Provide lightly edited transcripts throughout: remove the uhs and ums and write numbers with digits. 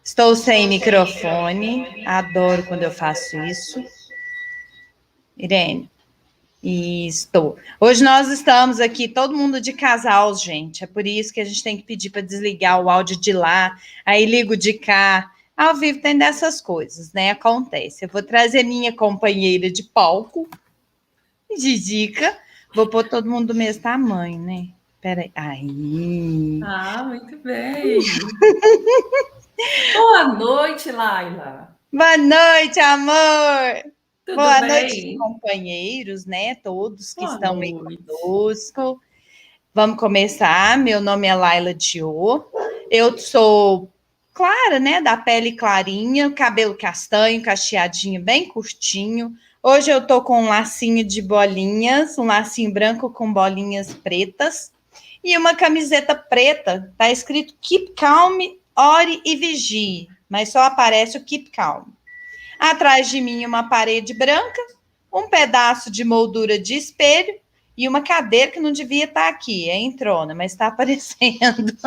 Estou sem microfone, adoro quando eu faço isso. Irene, estou. Hoje nós estamos aqui, todo mundo de casal, gente. É por isso que a gente tem que pedir para desligar o áudio de lá, aí ligo de cá. Ao vivo tem dessas coisas, né? Acontece. Eu vou trazer minha companheira de palco, de dica. Vou pôr todo mundo do mesmo tamanho, né? Peraí. Aí. Ah, muito bem. Boa noite, Laila. Boa noite, amor. Tudo Boa noite, bem? companheiros, né? Todos que Boa estão aí noite. conosco. Vamos começar. Meu nome é Laila Dio. Eu sou clara, né? Da pele clarinha, cabelo castanho, cacheadinho, bem curtinho. Hoje eu tô com um lacinho de bolinhas, um lacinho branco com bolinhas pretas e uma camiseta preta. Tá escrito Keep Calm, ore e vigie, mas só aparece o Keep Calm. Atrás de mim, uma parede branca, um pedaço de moldura de espelho e uma cadeira que não devia estar aqui, é entrona, mas está aparecendo.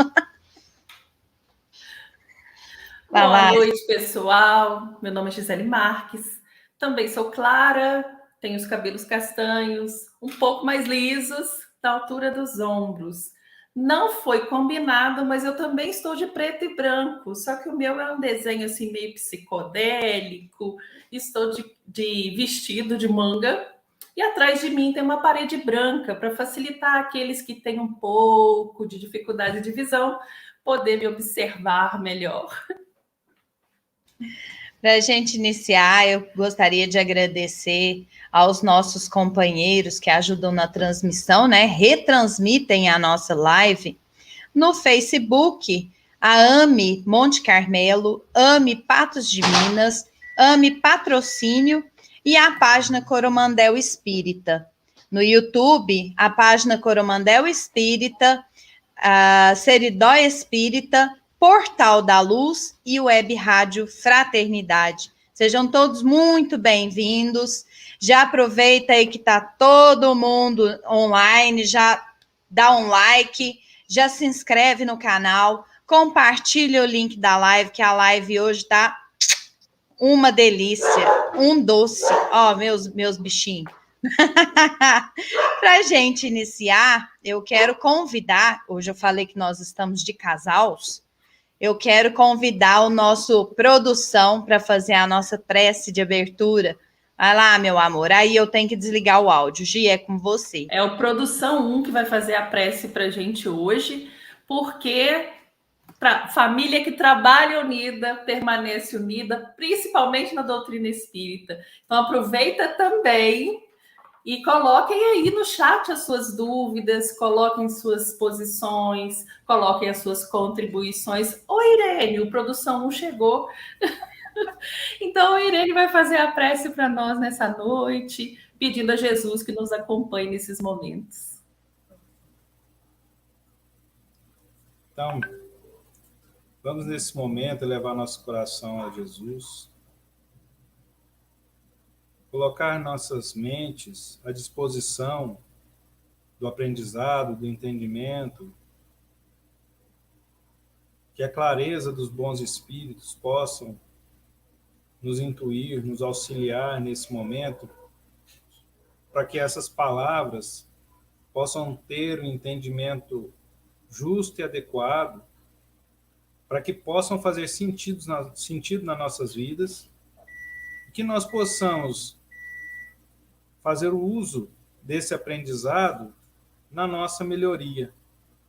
Vai Boa lá. noite, pessoal. Meu nome é Gisele Marques. Também sou clara, tenho os cabelos castanhos, um pouco mais lisos, da altura dos ombros. Não foi combinado, mas eu também estou de preto e branco. Só que o meu é um desenho assim meio psicodélico. Estou de vestido de manga. E atrás de mim tem uma parede branca para facilitar aqueles que têm um pouco de dificuldade de visão poder me observar melhor. Para a gente iniciar, eu gostaria de agradecer aos nossos companheiros que ajudam na transmissão, né? Retransmitem a nossa live no Facebook, a AME Monte Carmelo, AME Patos de Minas, AME Patrocínio e a página Coromandel Espírita. No YouTube, a página Coromandel Espírita, a Seridó Espírita, Portal da Luz e Web Rádio Fraternidade. Sejam todos muito bem-vindos. Já aproveita aí que está todo mundo online, já dá um like, já se inscreve no canal, compartilha o link da live, que a live hoje tá uma delícia, um doce. Ó, meus bichinhos. Para a gente iniciar, eu quero convidar, hoje eu falei que nós estamos de casais, eu quero convidar o nosso produção para fazer a nossa prece de abertura. Vai lá, meu amor, aí eu tenho que desligar o áudio. Gi, é com você. É o Produção 1 que vai fazer a prece para a gente hoje, porque família que trabalha unida, permanece unida, principalmente na doutrina espírita. Então, aproveita também e coloquem aí no chat as suas dúvidas, coloquem suas posições, coloquem as suas contribuições. Oi, Irene, o Produção 1 chegou. Então, a Irene vai fazer a prece para nós nessa noite, pedindo a Jesus que nos acompanhe nesses momentos. Então, vamos nesse momento levar nosso coração a Jesus, colocar nossas mentes à disposição do aprendizado, do entendimento, que a clareza dos bons espíritos possam nos intuir, nos auxiliar nesse momento, para que essas palavras possam ter um entendimento justo e adequado, para que possam fazer sentido nas nossas vidas, e que nós possamos fazer o uso desse aprendizado na nossa melhoria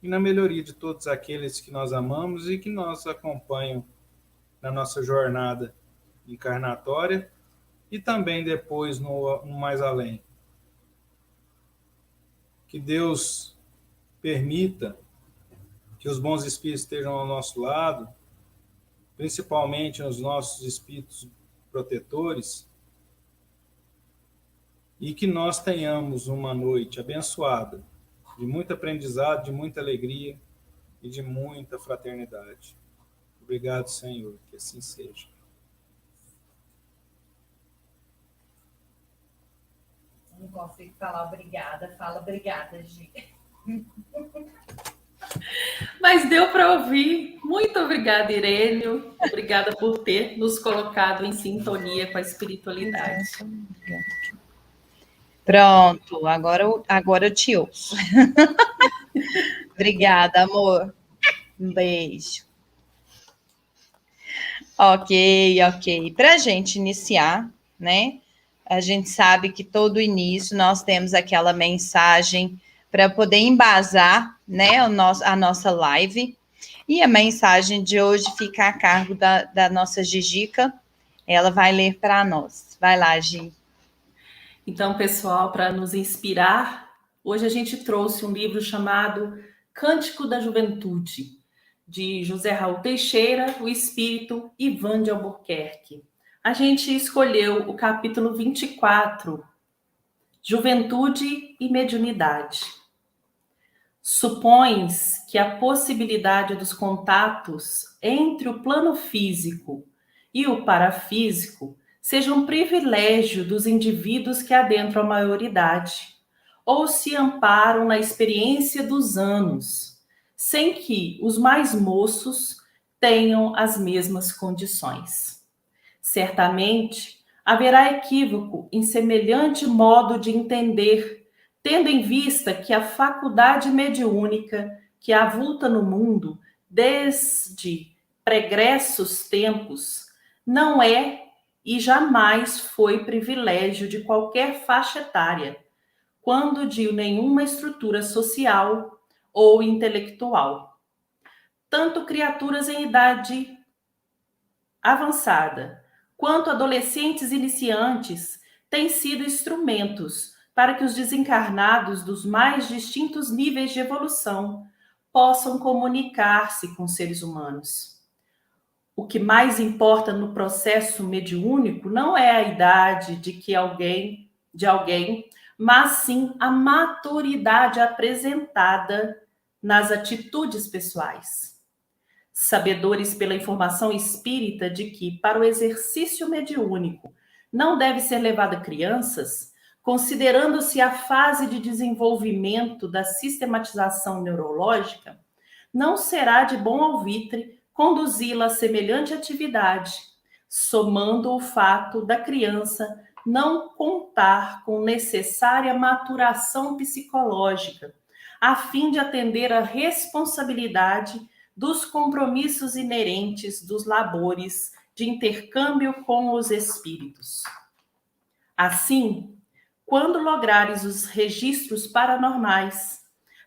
e na melhoria de todos aqueles que nós amamos e que nos acompanham na nossa jornada encarnatória e também depois no mais além. Que Deus permita que os bons espíritos estejam ao nosso lado, principalmente os nossos espíritos protetores, e que nós tenhamos uma noite abençoada, de muito aprendizado, de muita alegria e de muita fraternidade. Obrigado, Senhor, que assim seja. Não consigo falar obrigada, fala obrigada, Gi. Mas deu para ouvir. Muito obrigada, Irênio. Obrigada por ter nos colocado em sintonia com a espiritualidade. Pronto, agora eu te ouço. Obrigada, amor. Um beijo. Ok. Para a gente iniciar, né? A gente sabe que todo início nós temos aquela mensagem para poder embasar, né, a nossa live. E a mensagem de hoje fica a cargo da nossa Gigica. Ela vai ler para nós. Vai lá, Gi. Então, pessoal, para nos inspirar, hoje a gente trouxe um livro chamado Cântico da Juventude, de José Raul Teixeira, o espírito Ivan de Albuquerque. A gente escolheu o capítulo 24, Juventude e Mediunidade. Supões que a possibilidade dos contatos entre o plano físico e o parafísico seja um privilégio dos indivíduos que adentram a maioridade, ou se amparam na experiência dos anos, sem que os mais moços tenham as mesmas condições. Certamente, haverá equívoco em semelhante modo de entender, tendo em vista que a faculdade mediúnica que avulta no mundo desde pregressos tempos não é e jamais foi privilégio de qualquer faixa etária, quando de nenhuma estrutura social ou intelectual. Tanto criaturas em idade avançada, quanto adolescentes iniciantes têm sido instrumentos para que os desencarnados dos mais distintos níveis de evolução possam comunicar-se com seres humanos. O que mais importa no processo mediúnico não é a idade de alguém, mas sim a maturidade apresentada nas atitudes pessoais. Sabedores pela informação espírita de que, para o exercício mediúnico, não deve ser levado a crianças, considerando-se a fase de desenvolvimento da sistematização neurológica, não será de bom alvitre conduzi-la a semelhante atividade, somando o fato da criança não contar com necessária maturação psicológica, a fim de atender à responsabilidade dos compromissos inerentes dos labores de intercâmbio com os espíritos. Assim, quando lograres os registros paranormais,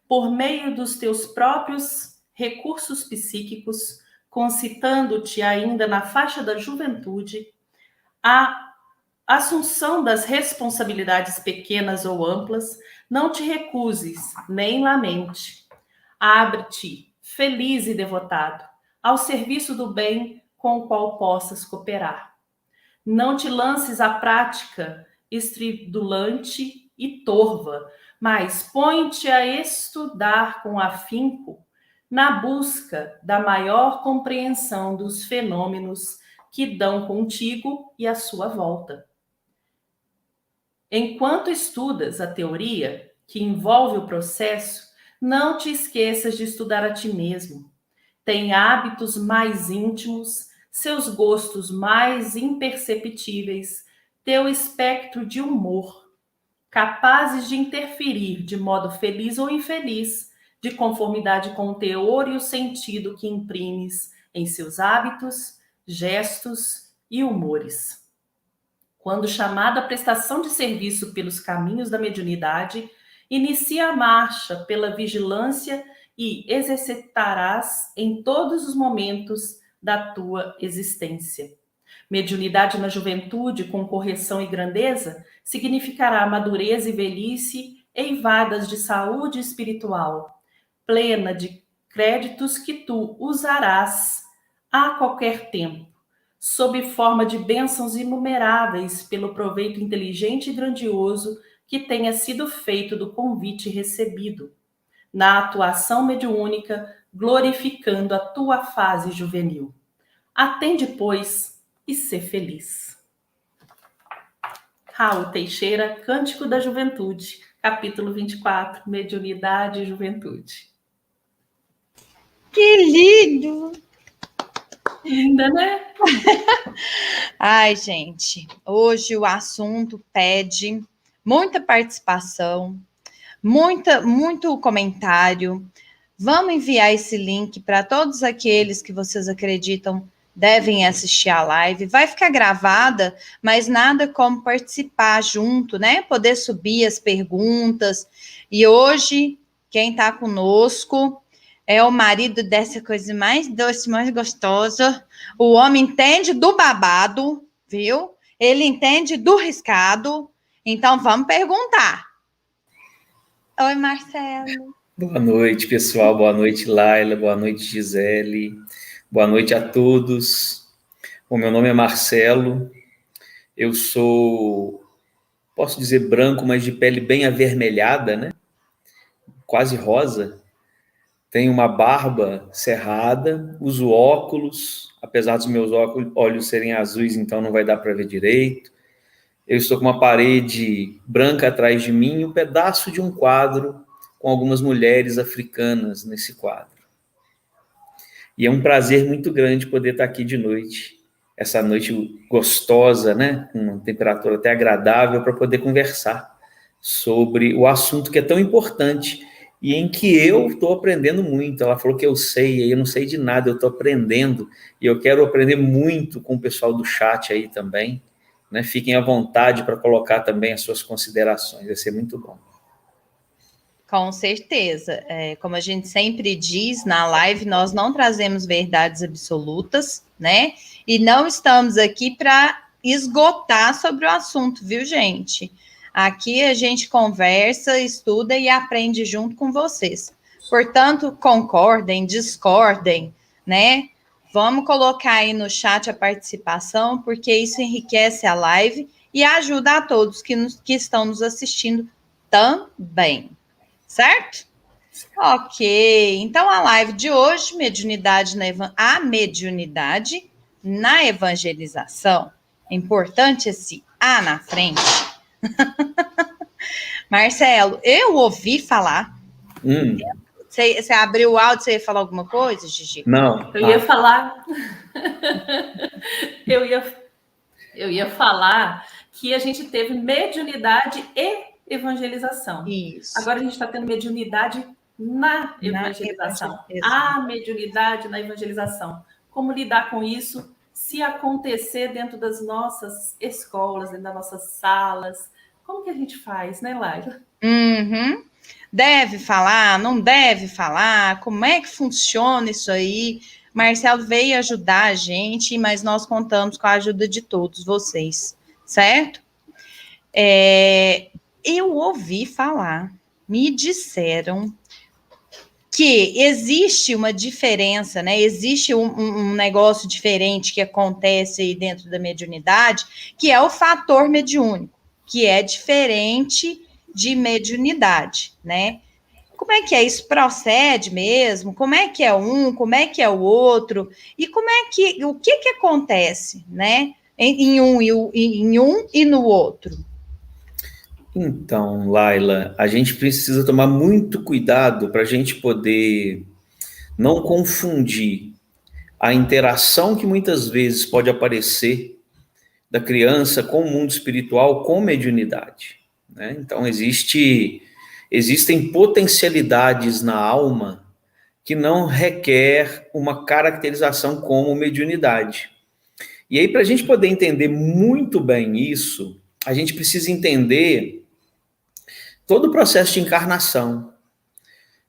por meio dos teus próprios recursos psíquicos, concitando-te ainda na faixa da juventude, a assunção das responsabilidades pequenas ou amplas, não te recuses, nem lamente. Abre-te, feliz e devotado, ao serviço do bem com o qual possas cooperar. Não te lances à prática estridulante e torva, mas põe-te a estudar com afinco na busca da maior compreensão dos fenômenos que dão contigo e à sua volta. Enquanto estudas a teoria que envolve o processo, não te esqueças de estudar a ti mesmo. Tem hábitos mais íntimos, seus gostos mais imperceptíveis, teu espectro de humor, capazes de interferir de modo feliz ou infeliz, de conformidade com o teor e o sentido que imprimes em seus hábitos, gestos e humores. Quando chamado à prestação de serviço pelos caminhos da mediunidade, inicia a marcha pela vigilância e exercitarás em todos os momentos da tua existência. Mediunidade na juventude, com correção e grandeza, significará madureza e velhice eivadas de saúde espiritual, plena de créditos que tu usarás a qualquer tempo, sob forma de bênçãos inumeráveis pelo proveito inteligente e grandioso que tenha sido feito do convite recebido, na atuação mediúnica, glorificando a tua fase juvenil. Atende, pois, e sê feliz. Raul Teixeira, Cântico da Juventude, capítulo 24, Mediunidade e Juventude. Que lindo! Linda, né? Ai, gente, hoje o assunto pede muita participação, muito comentário. Vamos enviar esse link para todos aqueles que vocês acreditam devem assistir a live. Vai ficar gravada, mas nada como participar junto, né? Poder subir as perguntas. E hoje, quem está conosco é o marido dessa coisa mais doce, mais gostosa. O homem entende do babado, viu? Ele entende do riscado. Então, vamos perguntar. Oi, Marcelo. Boa noite, pessoal. Boa noite, Laila. Boa noite, Gisele. Boa noite a todos. O meu nome é Marcelo. Eu sou, posso dizer branco, mas de pele bem avermelhada, né? Quase rosa. Tenho uma barba cerrada, uso óculos, apesar dos meus olhos serem azuis, então não vai dar para ver direito. Eu estou com uma parede branca atrás de mim e um pedaço de um quadro com algumas mulheres africanas nesse quadro. E é um prazer muito grande poder estar aqui de noite, essa noite gostosa, né, com uma temperatura até agradável, para poder conversar sobre o assunto que é tão importante e em que eu estou aprendendo muito. Ela falou que eu sei, e eu não sei de nada, eu estou aprendendo, e eu quero aprender muito com o pessoal do chat aí também, né? Fiquem à vontade para colocar também as suas considerações, vai ser muito bom. Com certeza. Como a gente sempre diz na live, nós não trazemos verdades absolutas, né? E não estamos aqui para esgotar sobre o assunto, viu, gente? Aqui a gente conversa, estuda e aprende junto com vocês. Portanto, concordem, discordem, né? Vamos colocar aí no chat a participação, porque isso enriquece a live e ajuda a todos que estão nos assistindo também. Certo? Ok. Então, a live de hoje, a mediunidade na evangelização. É importante esse A na frente. Marcelo, eu ouvi falar. Você abriu o áudio, você ia falar alguma coisa, Gigi? Não. Eu ia falar. eu ia falar que a gente teve mediunidade e evangelização. Isso. Agora a gente está tendo mediunidade na evangelização. A mediunidade na evangelização. Como lidar com isso se acontecer dentro das nossas escolas, dentro das nossas salas? Como que a gente faz, né, Laila? Uhum. Deve falar, não deve falar? Como é que funciona isso aí? Marcelo veio ajudar a gente, mas nós contamos com a ajuda de todos vocês, certo? Eu ouvi falar, me disseram que existe uma diferença, né? Existe um negócio diferente que acontece aí dentro da mediunidade, que é o fator mediúnico, que é diferente de mediunidade, né? Como é que é? Isso procede mesmo? Como é que é um? Como é que é o outro? E o que acontece, né? Em um e no outro? Então, Laila, a gente precisa tomar muito cuidado para a gente poder não confundir a interação que muitas vezes pode aparecer da criança com o mundo espiritual com mediunidade, né? Então, existem potencialidades na alma que não requer uma caracterização como mediunidade. E aí, para a gente poder entender muito bem isso, a gente precisa entender todo o processo de encarnação,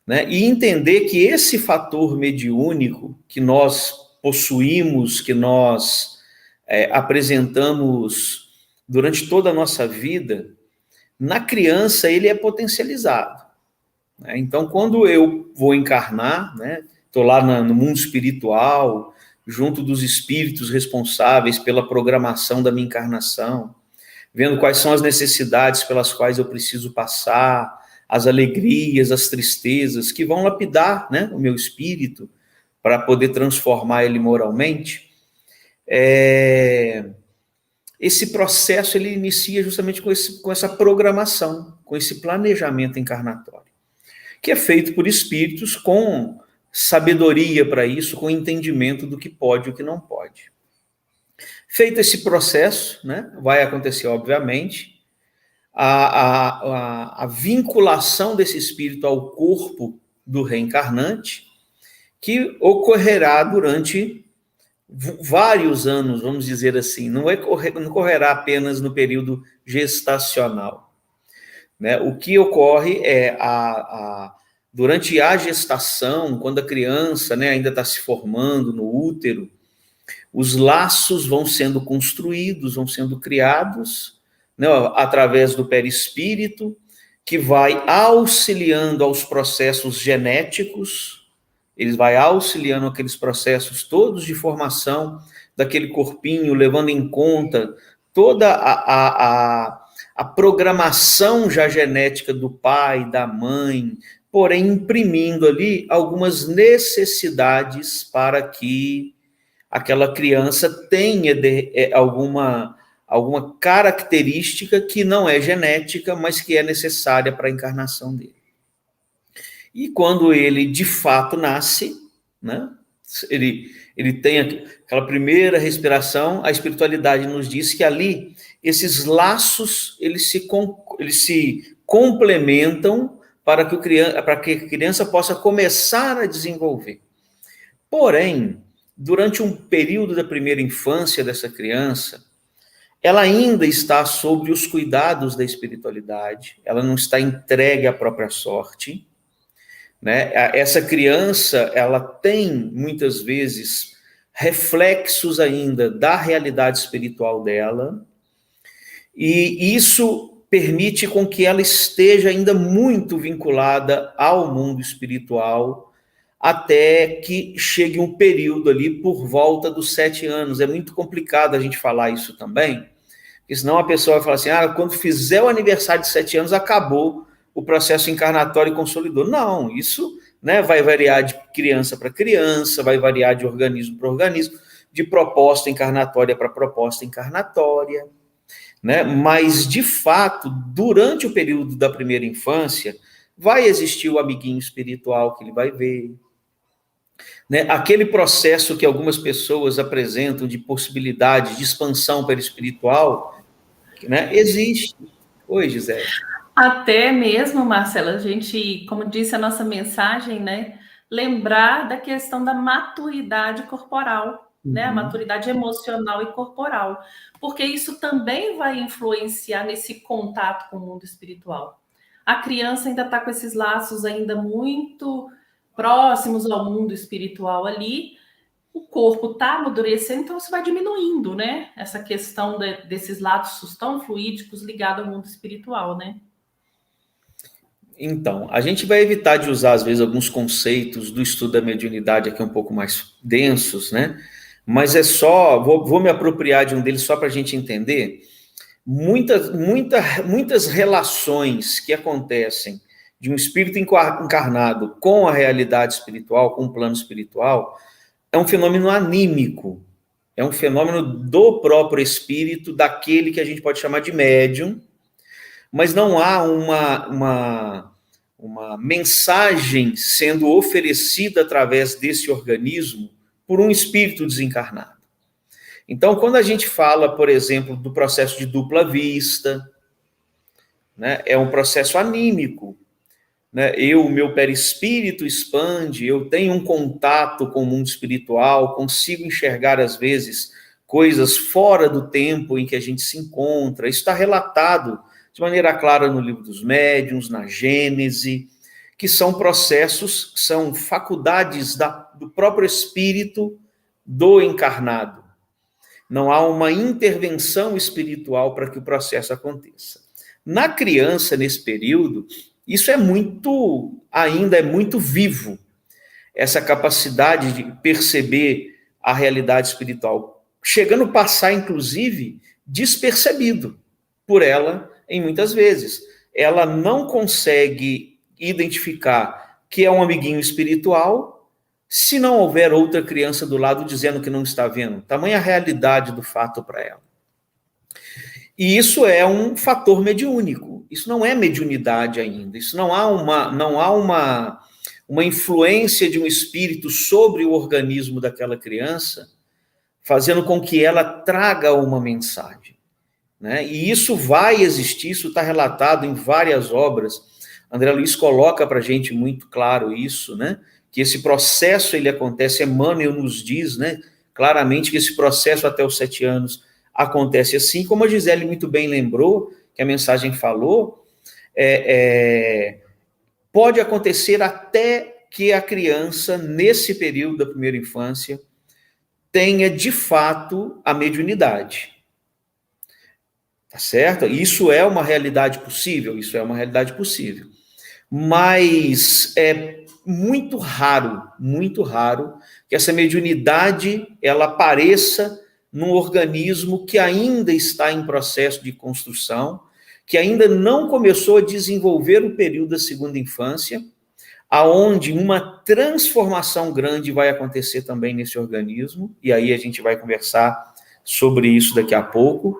né? E entender que esse fator mediúnico que nós possuímos, que nós apresentamos durante toda a nossa vida, na criança ele é potencializado, né? Então, quando eu vou encarnar, né, estou lá no mundo espiritual, junto dos espíritos responsáveis pela programação da minha encarnação, vendo quais são as necessidades pelas quais eu preciso passar, as alegrias, as tristezas, que vão lapidar, né, o meu espírito para poder transformar ele moralmente. Esse processo ele inicia justamente com essa programação, com esse planejamento encarnatório, que é feito por espíritos com sabedoria para isso, com entendimento do que pode e o que não pode. Feito esse processo, né, vai acontecer, obviamente, a vinculação desse espírito ao corpo do reencarnante, que ocorrerá durante vários anos, vamos dizer assim, não ocorrerá apenas no período gestacional, né? O que ocorre é durante a gestação, quando a criança, né, ainda está se formando no útero, os laços vão sendo construídos, vão sendo criados, né, através do perispírito, que vai auxiliando aos processos genéticos, ele vai auxiliando aqueles processos todos de formação daquele corpinho, levando em conta toda a programação já genética do pai, da mãe, porém imprimindo ali algumas necessidades para que aquela criança tenha alguma característica que não é genética, mas que é necessária para a encarnação dele. E quando ele de fato nasce, né, ele tem aquela primeira respiração, a espiritualidade nos diz que ali esses laços eles se complementam para que a criança possa começar a desenvolver. Porém, durante um período da primeira infância dessa criança, ela ainda está sob os cuidados da espiritualidade, ela não está entregue à própria sorte, né? Essa criança, ela tem, muitas vezes, reflexos ainda da realidade espiritual dela, e isso permite com que ela esteja ainda muito vinculada ao mundo espiritual, até que chegue um período ali por volta dos 7 anos. É muito complicado a gente falar isso também, porque senão a pessoa vai falar assim, quando fizer o aniversário de 7 anos, acabou o processo encarnatório e consolidou. Não, isso, né, vai variar de criança para criança, vai variar de organismo para organismo, de proposta encarnatória para proposta encarnatória, né? Mas, de fato, durante o período da primeira infância, vai existir o amiguinho espiritual que ele vai ver, né? Aquele processo que algumas pessoas apresentam de possibilidade de expansão perispiritual, né, existe. Oi, Gisele. Até mesmo, Marcela, a gente, como disse a nossa mensagem, né, lembrar da questão da maturidade corporal, né, a maturidade emocional e corporal, porque isso também vai influenciar nesse contato com o mundo espiritual. A criança ainda está com esses laços ainda muito próximos ao mundo espiritual ali, o corpo está amadurecendo, então isso vai diminuindo, né, essa questão desses laços tão fluídicos ligados ao mundo espiritual, né? Então, a gente vai evitar de usar, às vezes, alguns conceitos do estudo da mediunidade aqui um pouco mais densos, né? Mas é só, vou me apropriar de um deles só para a gente entender. Muitas relações que acontecem de um espírito encarnado com a realidade espiritual, com o plano espiritual, é um fenômeno anímico, é um fenômeno do próprio espírito, daquele que a gente pode chamar de médium, mas não há uma mensagem sendo oferecida através desse organismo por um espírito desencarnado. Então, quando a gente fala, por exemplo, do processo de dupla vista, né, é um processo anímico, né? O meu perispírito expande, eu tenho um contato com o mundo espiritual, consigo enxergar, às vezes, coisas fora do tempo em que a gente se encontra. Isso está relatado de maneira clara no Livro dos Médiuns, na Gênese, que são processos, são faculdades do próprio espírito do encarnado. Não há uma intervenção espiritual para que o processo aconteça. Na criança, nesse período, isso ainda é muito vivo, essa capacidade de perceber a realidade espiritual, chegando a passar, inclusive, despercebido por ela, em muitas vezes. Ela não consegue identificar que é um amiguinho espiritual se não houver outra criança do lado dizendo que não está vendo. Tamanha a realidade do fato para ela. E isso é um fator mediúnico. Isso não é mediunidade ainda. Isso não há uma influência de um espírito sobre o organismo daquela criança, fazendo com que ela traga uma mensagem, né? E isso vai existir, isso está relatado em várias obras. André Luiz coloca para a gente muito claro isso, né? Que esse processo ele acontece, Emmanuel nos diz, né, claramente que esse processo até os 7 anos acontece assim, como a Gisele muito bem lembrou, que a mensagem falou, pode acontecer até que a criança, nesse período da primeira infância, tenha de fato a mediunidade. Tá certo? Isso é uma realidade possível? Isso é uma realidade possível. Mas é muito raro que essa mediunidade ela apareça num organismo que ainda está em processo de construção, que ainda não começou a desenvolver o período da segunda infância, aonde uma transformação grande vai acontecer também nesse organismo, e aí a gente vai conversar sobre isso daqui a pouco.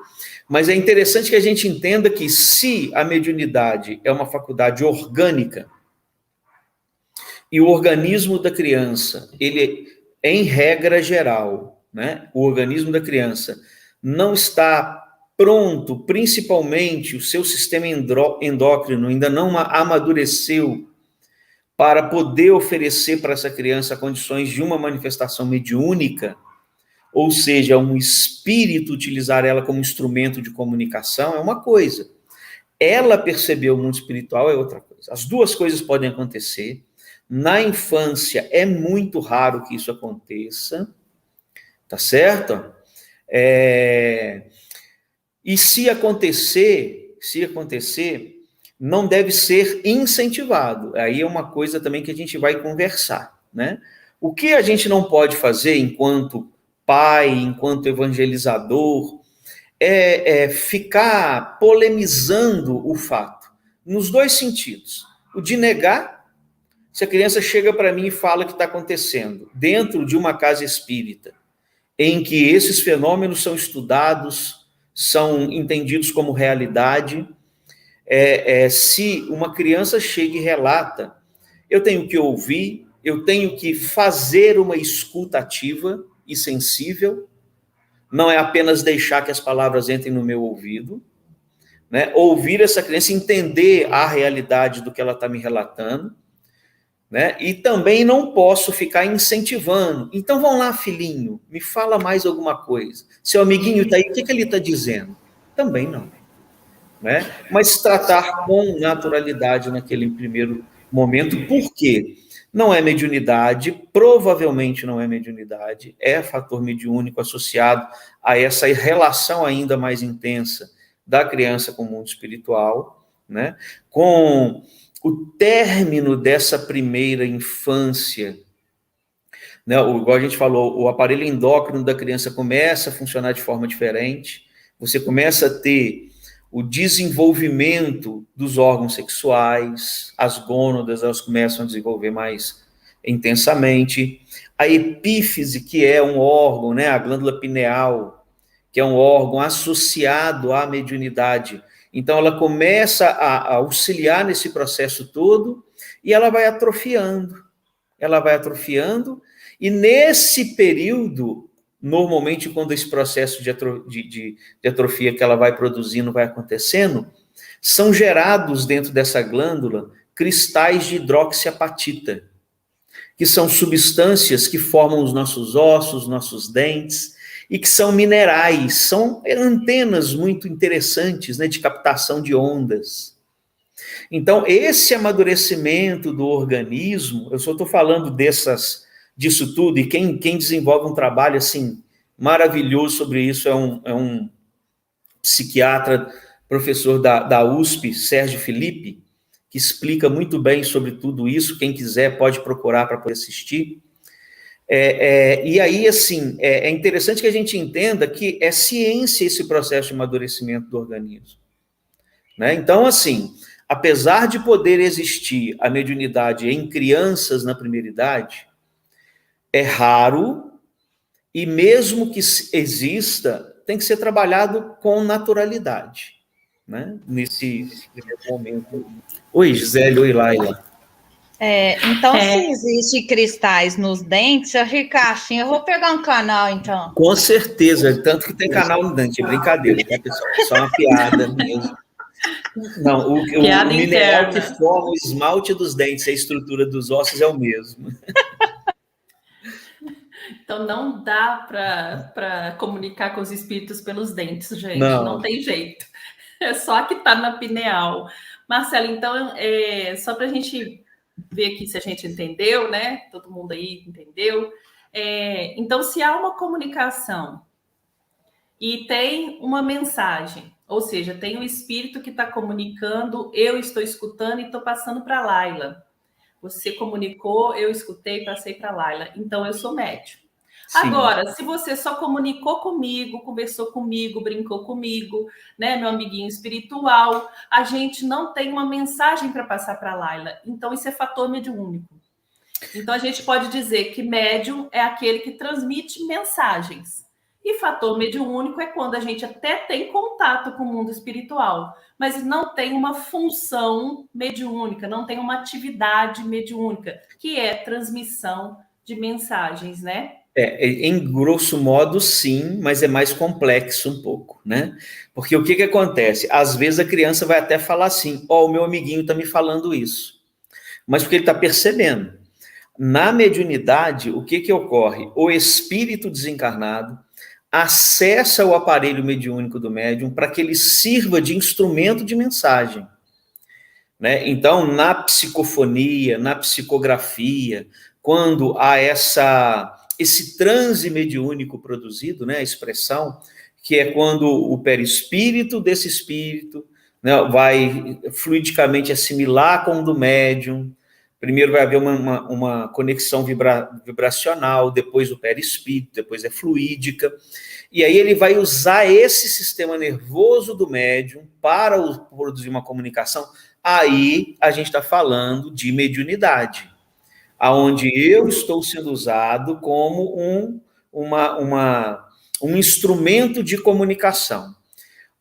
Mas é interessante que a gente entenda que se a mediunidade é uma faculdade orgânica, e o organismo da criança, ele, em regra geral, né, o organismo da criança não está pronto, principalmente o seu sistema endócrino ainda não amadureceu para poder oferecer para essa criança condições de uma manifestação mediúnica, ou seja, um espírito utilizar ela como instrumento de comunicação, é uma coisa. Ela perceber o mundo espiritual é outra coisa. As duas coisas podem acontecer. Na infância é muito raro que isso aconteça, tá certo? E se acontecer, não deve ser incentivado. Aí é uma coisa também que a gente vai conversar, né? O que a gente não pode fazer enquanto pai, enquanto evangelizador, é ficar polemizando o fato, nos dois sentidos. O de negar, se a criança chega para mim e fala que está acontecendo dentro de uma casa espírita, em que esses fenômenos são estudados, são entendidos como realidade, se uma criança chega e relata, eu tenho que ouvir, eu tenho que fazer uma escuta ativa e sensível, não é apenas deixar que as palavras entrem no meu ouvido, né? Ouvir essa criança, entender a realidade do que ela está me relatando, né? E também não posso ficar incentivando. Então, vão lá, filhinho, me fala mais alguma coisa. Seu amiguinho está aí, o que ele está dizendo? Também não. Né? Mas tratar com naturalidade naquele primeiro momento, por quê? Não é mediunidade, provavelmente não é mediunidade, é fator mediúnico associado a essa relação ainda mais intensa da criança com o mundo espiritual, né? Com o término dessa primeira infância, né? Igual a gente falou, o aparelho endócrino da criança começa a funcionar de forma diferente, você começa a ter o desenvolvimento dos órgãos sexuais, as gônadas, elas começam a desenvolver mais intensamente, a epífise, que é um órgão, né, a glândula pineal, que é um órgão associado à mediunidade, então ela começa a auxiliar nesse processo todo, e ela vai atrofiando, e nesse período, normalmente, quando esse processo de atrofia que ela vai produzindo vai acontecendo, são gerados dentro dessa glândula cristais de hidroxiapatita, que são substâncias que formam os nossos ossos, nossos dentes, e que são minerais, são antenas muito interessantes, né, de captação de ondas. Então, esse amadurecimento do organismo, eu só estou falando disso tudo, e quem desenvolve um trabalho assim maravilhoso sobre isso é um psiquiatra, professor da USP, Sérgio Felipe, que explica muito bem sobre tudo isso. Quem quiser pode procurar para poder assistir. E aí, assim, é interessante que a gente entenda que é ciência esse processo de amadurecimento do organismo, né? Então, assim, apesar de poder existir a mediunidade em crianças na primeira idade, é raro, e mesmo que exista, tem que ser trabalhado com naturalidade, né? Nesse primeiro momento. Oi, Gisele, oi, Laila. Então, se existe cristais nos dentes, Ricardo, eu vou pegar um canal, então. Com certeza, tanto que tem canal no dente, é brincadeira, tá, pessoal? É só uma piada mesmo. Não, o mineral que forma o esmalte dos dentes, a estrutura dos ossos é o mesmo. Então, não dá para comunicar com os espíritos pelos dentes, gente. Não tem jeito. É só que está na pineal. Marcelo, então, só para a gente ver aqui se a gente entendeu, né? Todo mundo aí entendeu. Então, se há uma comunicação e tem uma mensagem, ou seja, tem um espírito que está comunicando, eu estou escutando e estou passando para a Laila. Você comunicou, eu escutei, passei para a Laila. Então, eu sou médium. Sim. Agora, se você só comunicou comigo, conversou comigo, brincou comigo, né, meu amiguinho espiritual, a gente não tem uma mensagem para passar para a Laila. Então, isso é fator mediúnico. Então, a gente pode dizer que médium é aquele que transmite mensagens. E fator mediúnico é quando a gente até tem contato com o mundo espiritual, mas não tem uma função mediúnica, não tem uma atividade mediúnica, que é transmissão de mensagens, né? Em grosso modo, sim, mas é mais complexo um pouco, né? Porque o que acontece? Às vezes a criança vai até falar assim, o meu amiguinho está me falando isso. Mas porque ele está percebendo. Na mediunidade, o que ocorre? O espírito desencarnado acessa o aparelho mediúnico do médium para que ele sirva de instrumento de mensagem. Né? Então, na psicofonia, na psicografia, quando há esse transe mediúnico produzido, né, a expressão, que é quando o perispírito desse espírito, né, vai fluidicamente assimilar com o do médium. Primeiro vai haver uma conexão vibracional, depois o perispírito, depois é fluídica, e aí ele vai usar esse sistema nervoso do médium para produzir uma comunicação. Aí a gente está falando de mediunidade, aonde eu estou sendo usado como um instrumento de comunicação.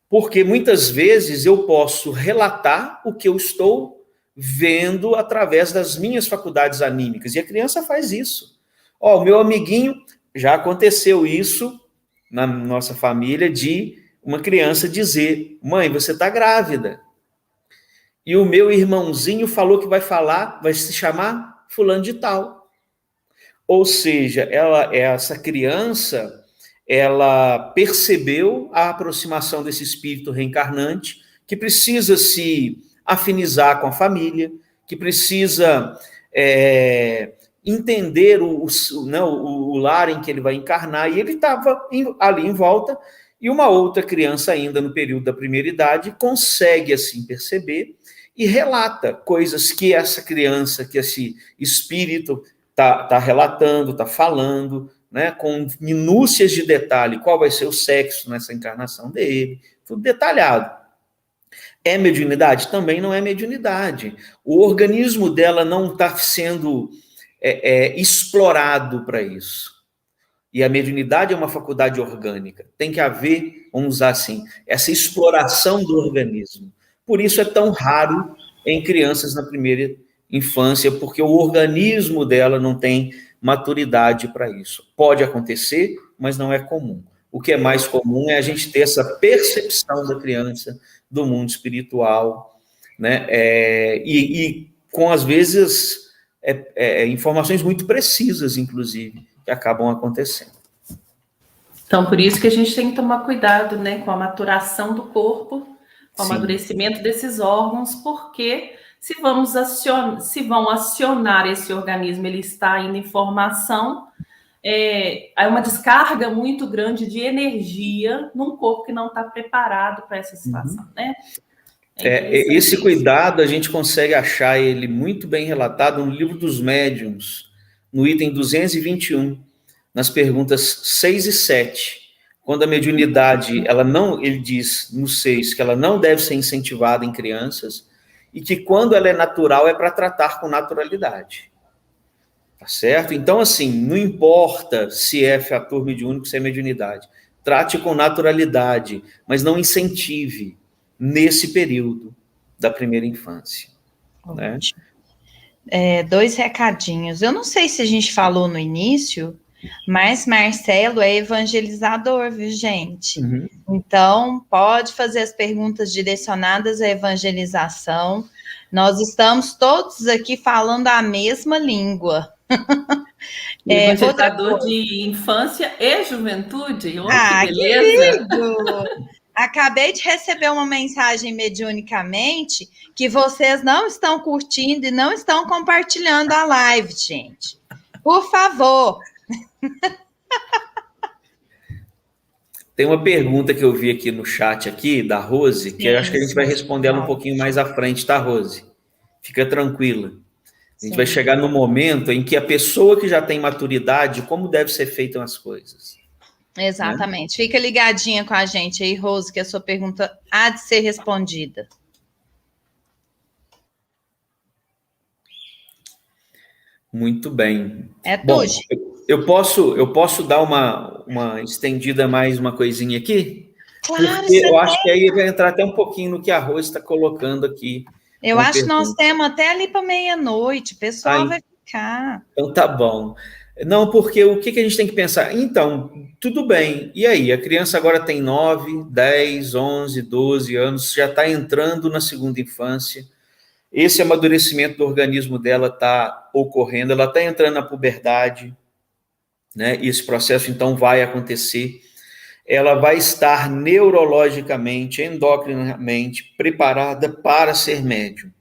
Porque muitas vezes eu posso relatar o que eu estou vendo através das minhas faculdades anímicas. E a criança faz isso. O meu amiguinho, já aconteceu isso na nossa família, de uma criança dizer, mãe, você está grávida. E o meu irmãozinho falou que vai se chamar fulano de tal. Ou seja, essa criança, ela percebeu a aproximação desse espírito reencarnante, que precisa se afinizar com a família, que precisa entender o lar em que ele vai encarnar, e ele estava ali em volta, e uma outra criança ainda no período da primeira idade consegue assim perceber e relata coisas que essa criança, que esse espírito está relatando, está falando, né, com minúcias de detalhe, qual vai ser o sexo nessa encarnação dele, tudo detalhado. É mediunidade? Também não é mediunidade. O organismo dela não está sendo explorado para isso. E a mediunidade é uma faculdade orgânica. Tem que haver, vamos usar assim, essa exploração do organismo. Por isso é tão raro em crianças na primeira infância, porque o organismo dela não tem maturidade para isso. Pode acontecer, mas não é comum. O que é mais comum é a gente ter essa percepção da criança do mundo espiritual, né? E com, às vezes, informações muito precisas, inclusive, que acabam acontecendo. Então, por isso que a gente tem que tomar cuidado, né, com a maturação do corpo, com o amadurecimento desses órgãos, porque se vão acionar esse organismo, ele está indo em formação, há uma descarga muito grande de energia num corpo que não está preparado para essa situação, né? Esse cuidado a gente consegue achar ele muito bem relatado no Livro dos Médiuns, no item 221, nas perguntas 6 e 7. Quando a mediunidade, ele diz no 6 que ela não deve ser incentivada em crianças, e que quando ela é natural é para tratar com naturalidade. Tá certo? Então, assim, não importa se é fator mediúnico, se é mediunidade. Trate com naturalidade, mas não incentive nesse período da primeira infância. Né? 2 recadinhos. Eu não sei se a gente falou no início, mas Marcelo é evangelizador, viu, gente? Uhum. Então, pode fazer as perguntas direcionadas à evangelização. Nós estamos todos aqui falando a mesma língua. Evangelizador de infância e juventude. Olha que Que beleza! lindo! Acabei de receber uma mensagem mediunicamente que vocês não estão curtindo e não estão compartilhando a live, gente. Por favor. Tem uma pergunta que eu vi aqui no chat aqui, da Rose, que eu acho que a gente vai responder ela um pouquinho mais à frente, tá, Rose? Fica tranquila. A gente vai chegar no momento em que a pessoa que já tem maturidade, como deve ser feitas as coisas. Exatamente. Né? Fica ligadinha com a gente aí, Rose, que a sua pergunta há de ser respondida. Muito bem. Bom, eu posso dar uma estendida mais uma coisinha aqui? Claro, porque eu acho que aí vai entrar até um pouquinho no que a Rose está colocando aqui. Eu acho que nós temos até ali para meia-noite, o pessoal vai ficar. Então tá bom. Não, porque o que a gente tem que pensar? Então, tudo bem. E aí? A criança agora tem 9, 10, 11, 12 anos, já está entrando na segunda infância. Esse amadurecimento do organismo dela está ocorrendo, ela está entrando na puberdade, né? E esse processo, então, vai acontecer. Ela vai estar neurologicamente, endocrinamente preparada para ser médium.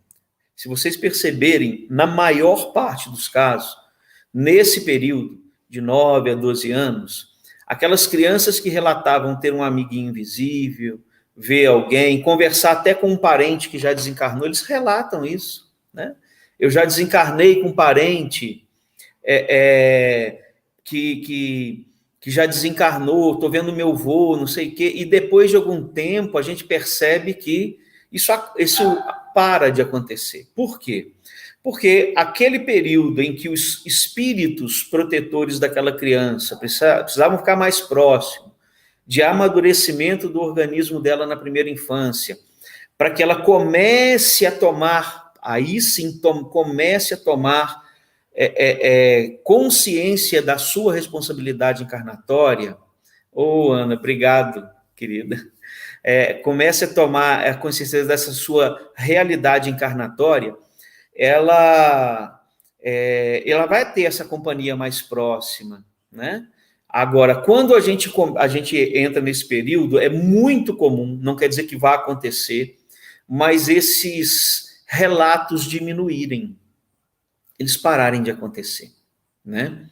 Se vocês perceberem, na maior parte dos casos, nesse período de 9 a 12 anos, aquelas crianças que relatavam ter um amiguinho invisível, ver alguém, conversar até com um parente que já desencarnou, eles relatam isso, né? Eu já desencarnei com um parente que já desencarnou, estou vendo meu avô, não sei o quê, e depois de algum tempo a gente percebe que isso para de acontecer. Por quê? Porque aquele período em que os espíritos protetores daquela criança precisavam ficar mais próximos, de amadurecimento do organismo dela na primeira infância, para que ela comece a tomar, aí sim, comece a tomar consciência da sua responsabilidade encarnatória. Ana, obrigado, querida. Comece a tomar a consciência dessa sua realidade encarnatória, ela vai ter essa companhia mais próxima, né? Agora, quando a gente entra nesse período, é muito comum, não quer dizer que vá acontecer, mas esses relatos diminuírem, eles pararem de acontecer, né?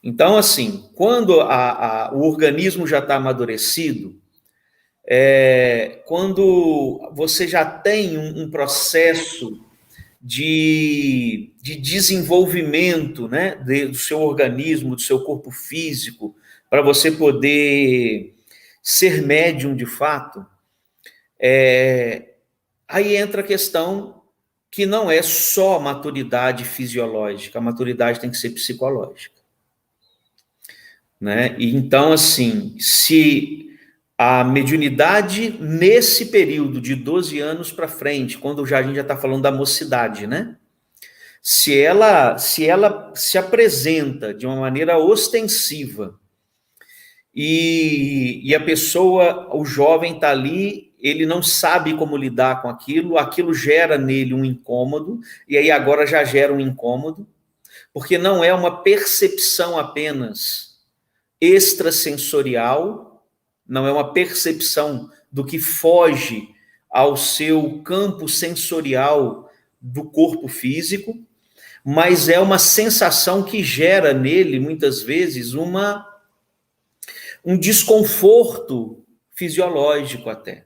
Então, assim, quando o organismo já está amadurecido, quando você já tem um processo de desenvolvimento, né, do seu organismo, do seu corpo físico, para você poder ser médium de fato, aí entra a questão que não é só maturidade fisiológica, a maturidade tem que ser psicológica, né? E então, assim, se a mediunidade, nesse período de 12 anos para frente, quando a gente já está falando da mocidade, né? Se ela se apresenta de uma maneira ostensiva e a pessoa, o jovem está ali, ele não sabe como lidar com aquilo gera nele um incômodo, e aí agora já gera um incômodo, porque não é uma percepção apenas extrasensorial, não é uma percepção do que foge ao seu campo sensorial do corpo físico, mas é uma sensação que gera nele, muitas vezes, um desconforto fisiológico até,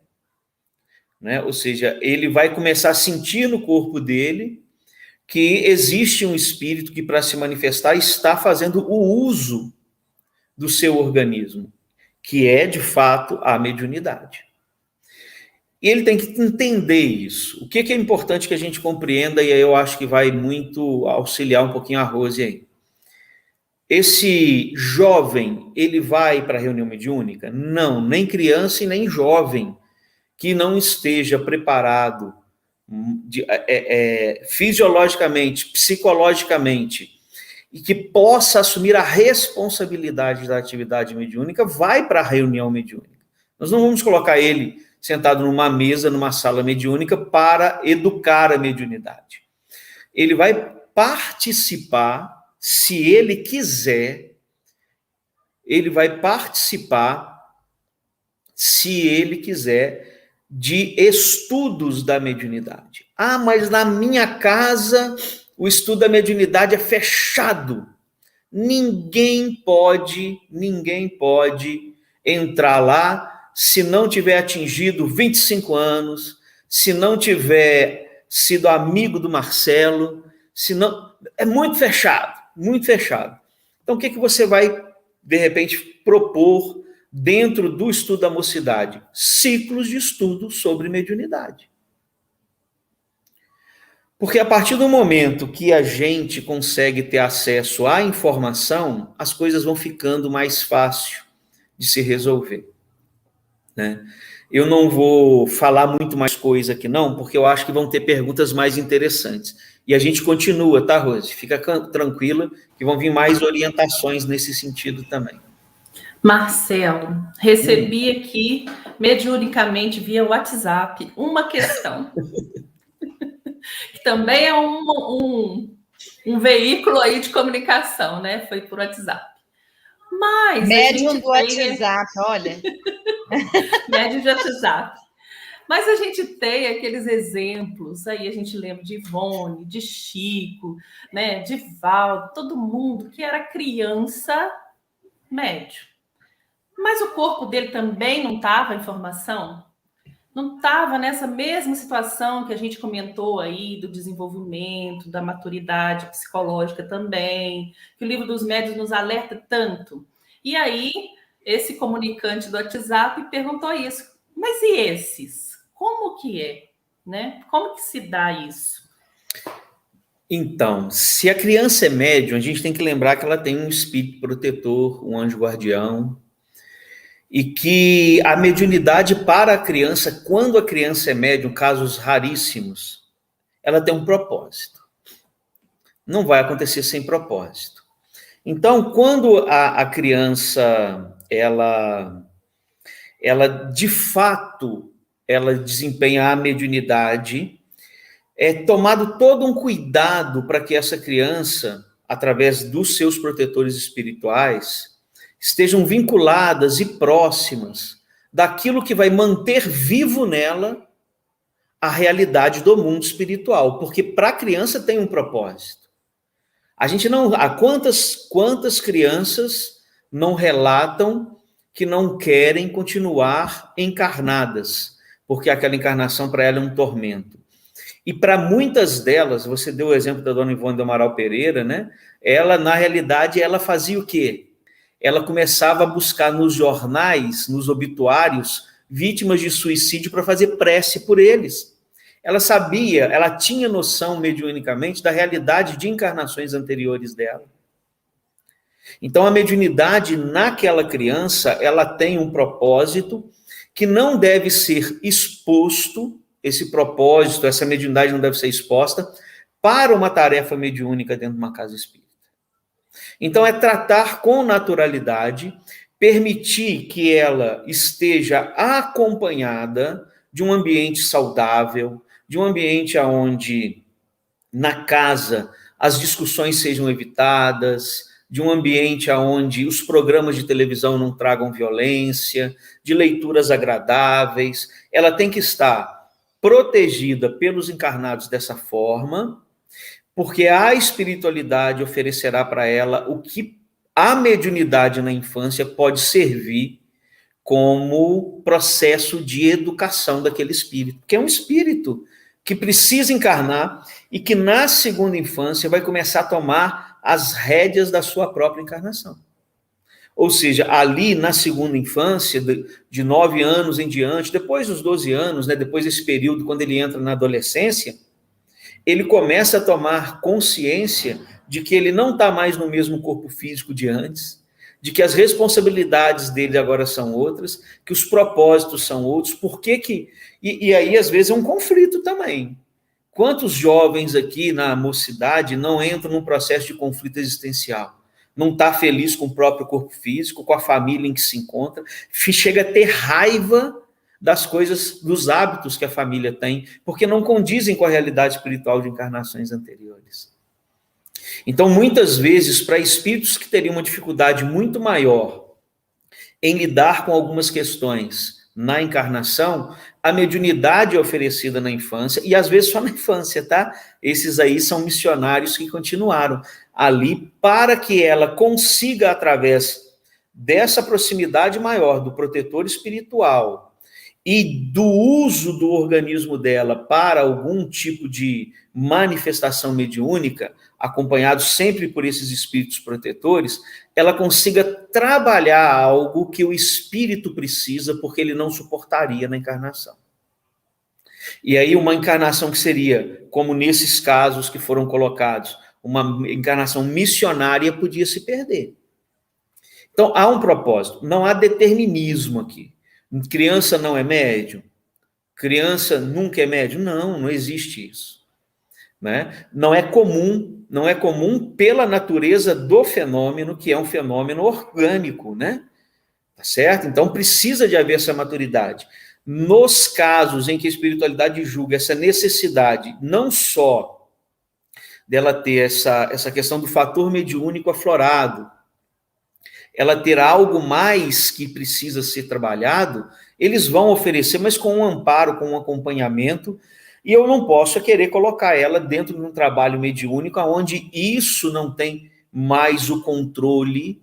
né? Ou seja, ele vai começar a sentir no corpo dele que existe um espírito que, para se manifestar, está fazendo o uso do seu organismo, que é, de fato, a mediunidade. E ele tem que entender isso. O que é importante que a gente compreenda, e aí eu acho que vai muito auxiliar um pouquinho a Rose aí. Esse jovem, ele vai para a reunião mediúnica? Não, nem criança e nem jovem que não esteja preparado fisiologicamente, psicologicamente, e que possa assumir a responsabilidade da atividade mediúnica, vai para a reunião mediúnica. Nós não vamos colocar ele sentado numa mesa, numa sala mediúnica, para educar a mediunidade. Ele vai participar, se ele quiser, ele vai participar, se ele quiser, de estudos da mediunidade. Ah, mas na minha casa o estudo da mediunidade é fechado. Ninguém pode entrar lá se não tiver atingido 25 anos, se não tiver sido amigo do Marcelo, se não... É muito fechado, muito fechado. Então, o que você vai, de repente, propor dentro do estudo da mocidade? Ciclos de estudo sobre mediunidade. Porque a partir do momento que a gente consegue ter acesso à informação, as coisas vão ficando mais fácil de se resolver, né? Eu não vou falar muito mais coisa aqui não, porque eu acho que vão ter perguntas mais interessantes. E a gente continua, tá, Rose? Fica tranquila que vão vir mais orientações nesse sentido também. Marcelo, recebi aqui, mediunicamente, via WhatsApp, uma questão. Que também é um veículo aí de comunicação, né? Foi por WhatsApp. Mas médium do WhatsApp, olha. Médium de WhatsApp. Mas a gente tem aqueles exemplos, aí a gente lembra de Ivone, de Chico, né? De Valdo, todo mundo que era criança médium. Mas o corpo dele também não estava em formação? Não estava nessa mesma situação que a gente comentou aí, do desenvolvimento, da maturidade psicológica também, que o livro dos médiuns nos alerta tanto. E aí, esse comunicante do WhatsApp perguntou isso. Mas e esses? Como que é? Né? Como que se dá isso? Então, se a criança é médium, a gente tem que lembrar que ela tem um espírito protetor, um anjo guardião, e que a mediunidade para a criança, quando a criança é médium, casos raríssimos, ela tem um propósito. Não vai acontecer sem propósito. Então, quando a criança, ela de fato, ela desempenha a mediunidade, é tomado todo um cuidado para que essa criança, através dos seus protetores espirituais, estejam vinculadas e próximas daquilo que vai manter vivo nela a realidade do mundo espiritual, porque para a criança tem um propósito. A gente não... Há quantas crianças não relatam que não querem continuar encarnadas, porque aquela encarnação para ela é um tormento. E para muitas delas, você deu o exemplo da dona Ivone do Amaral Pereira, né? Ela, na realidade, ela fazia o quê? Ela começava a buscar nos jornais, nos obituários, vítimas de suicídio para fazer prece por eles. Ela sabia, ela tinha noção mediunicamente da realidade de encarnações anteriores dela. Então, a mediunidade naquela criança, ela tem um propósito que não deve ser exposto, esse propósito, essa mediunidade não deve ser exposta para uma tarefa mediúnica dentro de uma casa espírita. Então, é tratar com naturalidade, permitir que ela esteja acompanhada de um ambiente saudável, de um ambiente onde, na casa, as discussões sejam evitadas, de um ambiente onde os programas de televisão não tragam violência, de leituras agradáveis. Ela tem que estar protegida pelos encarnados dessa forma, porque a espiritualidade oferecerá para ela o que a mediunidade na infância pode servir como processo de educação daquele espírito, que é um espírito que precisa encarnar e que na segunda infância vai começar a tomar as rédeas da sua própria encarnação. Ou seja, ali na segunda infância, de 9 anos em diante, depois dos 12 anos, né, depois desse período, quando ele entra na adolescência, ele começa a tomar consciência de que ele não está mais no mesmo corpo físico de antes, de que as responsabilidades dele agora são outras, que os propósitos são outros, e aí às vezes é um conflito também. Quantos jovens aqui na mocidade não entram num processo de conflito existencial? Não está feliz com o próprio corpo físico, com a família em que se encontra, chega a ter raiva das coisas, dos hábitos que a família tem, porque não condizem com a realidade espiritual de encarnações anteriores. Então, muitas vezes, para espíritos que teriam uma dificuldade muito maior em lidar com algumas questões na encarnação, a mediunidade é oferecida na infância, e às vezes só na infância, tá? Esses aí são missionários que continuaram ali para que ela consiga, através dessa proximidade maior do protetor espiritual e do uso do organismo dela para algum tipo de manifestação mediúnica, acompanhado sempre por esses espíritos protetores, ela consiga trabalhar algo que o espírito precisa, porque ele não suportaria na encarnação. E aí uma encarnação que seria, como nesses casos que foram colocados, uma encarnação missionária podia se perder. Então, há um propósito, não há determinismo aqui. Criança não é médium? Criança nunca é médium? Não, não existe isso. Né? Não é comum pela natureza do fenômeno, que é um fenômeno orgânico, né? Tá certo? Então, precisa de haver essa maturidade. Nos casos em que a espiritualidade julga essa necessidade, não só dela ter essa questão do fator mediúnico aflorado, ela ter algo mais que precisa ser trabalhado, eles vão oferecer, mas com um amparo, com um acompanhamento, e eu não posso querer colocar ela dentro de um trabalho mediúnico onde isso não tem mais o controle,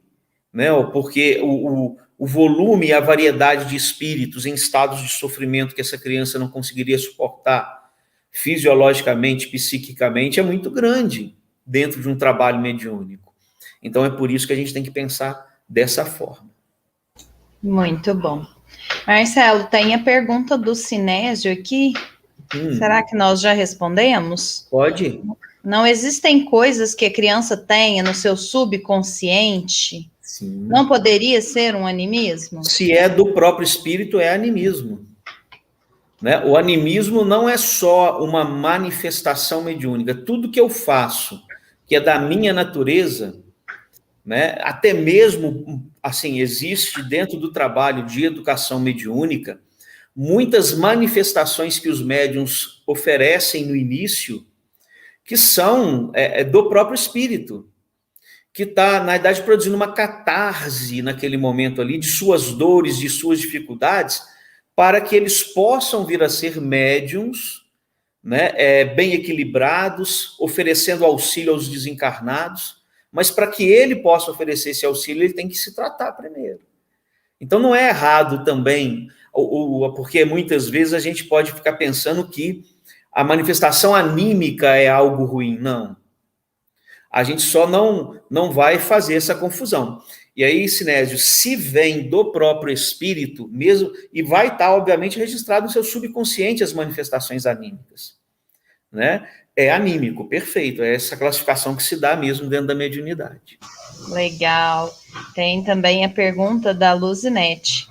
né? Porque o volume e a variedade de espíritos em estados de sofrimento que essa criança não conseguiria suportar fisiologicamente, psiquicamente, é muito grande dentro de um trabalho mediúnico. Então é por isso que a gente tem que pensar dessa forma. Muito bom. Marcelo, tem a pergunta do Sinésio aqui. Será que nós já respondemos? Pode. Não existem coisas que a criança tenha no seu subconsciente? Sim. Não poderia ser um animismo? Se é do próprio espírito, é animismo. Né? O animismo não é só uma manifestação mediúnica. Tudo que eu faço, que é da minha natureza, né? Até mesmo, assim, existe dentro do trabalho de educação mediúnica muitas manifestações que os médiuns oferecem no início, que são do próprio espírito, que está, na verdade, produzindo uma catarse naquele momento ali, de suas dores, de suas dificuldades, para que eles possam vir a ser médiuns, né, bem equilibrados, oferecendo auxílio aos desencarnados, mas para que ele possa oferecer esse auxílio, ele tem que se tratar primeiro. Então não é errado também, porque muitas vezes a gente pode ficar pensando que a manifestação anímica é algo ruim. Não. A gente só não vai fazer essa confusão. E aí, Sinésio, se vem do próprio espírito mesmo, e vai estar, obviamente, registrado no seu subconsciente as manifestações anímicas. Né? É anímico, perfeito. É essa classificação que se dá mesmo dentro da mediunidade. Legal. Tem também a pergunta da Luzinete.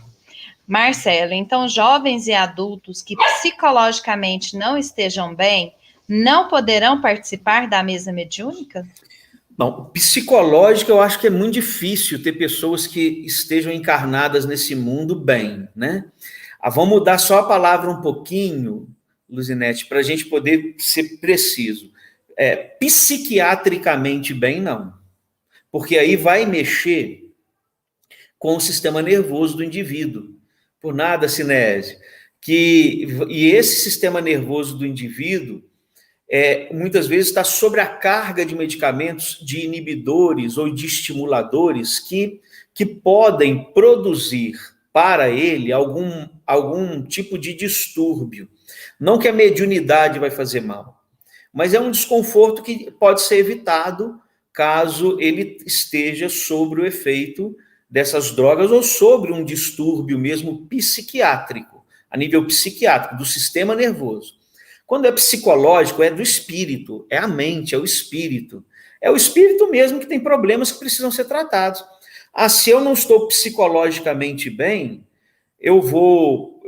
Marcelo, então jovens e adultos que psicologicamente não estejam bem, não poderão participar da mesa mediúnica? Não, psicológica eu acho que é muito difícil ter pessoas que estejam encarnadas nesse mundo bem, né? Vamos mudar só a palavra um pouquinho, Luzinete, para a gente poder ser preciso. Psiquiatricamente bem, não. Porque aí vai mexer com o sistema nervoso do indivíduo. Por nada, Sinésio, e esse sistema nervoso do indivíduo muitas vezes está sobre a carga de medicamentos, de inibidores ou de estimuladores que podem produzir para ele algum tipo de distúrbio. Não que a mediunidade vai fazer mal, mas é um desconforto que pode ser evitado caso ele esteja sobre o efeito dessas drogas ou sobre um distúrbio mesmo psiquiátrico, a nível psiquiátrico, do sistema nervoso. Quando é psicológico, é do espírito, é a mente, é o espírito. É o espírito mesmo que tem problemas que precisam ser tratados. Se eu não estou psicologicamente bem, eu vou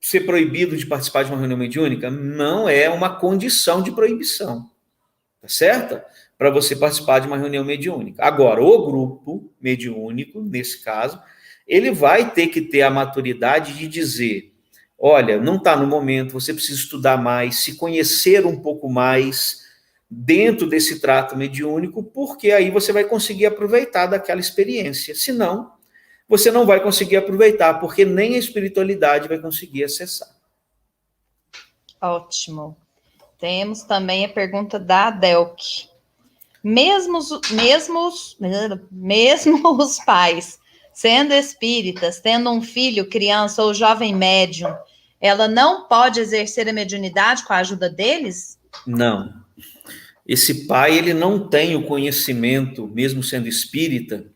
ser proibido de participar de uma reunião mediúnica? Não é uma condição de proibição, tá certo? Para você participar de uma reunião mediúnica. Agora, o grupo mediúnico, nesse caso, ele vai ter que ter a maturidade de dizer, olha, não está no momento, você precisa estudar mais, se conhecer um pouco mais dentro desse trato mediúnico, porque aí você vai conseguir aproveitar daquela experiência. Senão, você não vai conseguir aproveitar, porque nem a espiritualidade vai conseguir acessar. Ótimo. Temos também a pergunta da Adelke. Mesmo os pais, sendo espíritas, tendo um filho, criança ou jovem médium, ela não pode exercer a mediunidade com a ajuda deles? Não. Esse pai, ele não tem o conhecimento, mesmo sendo espírita,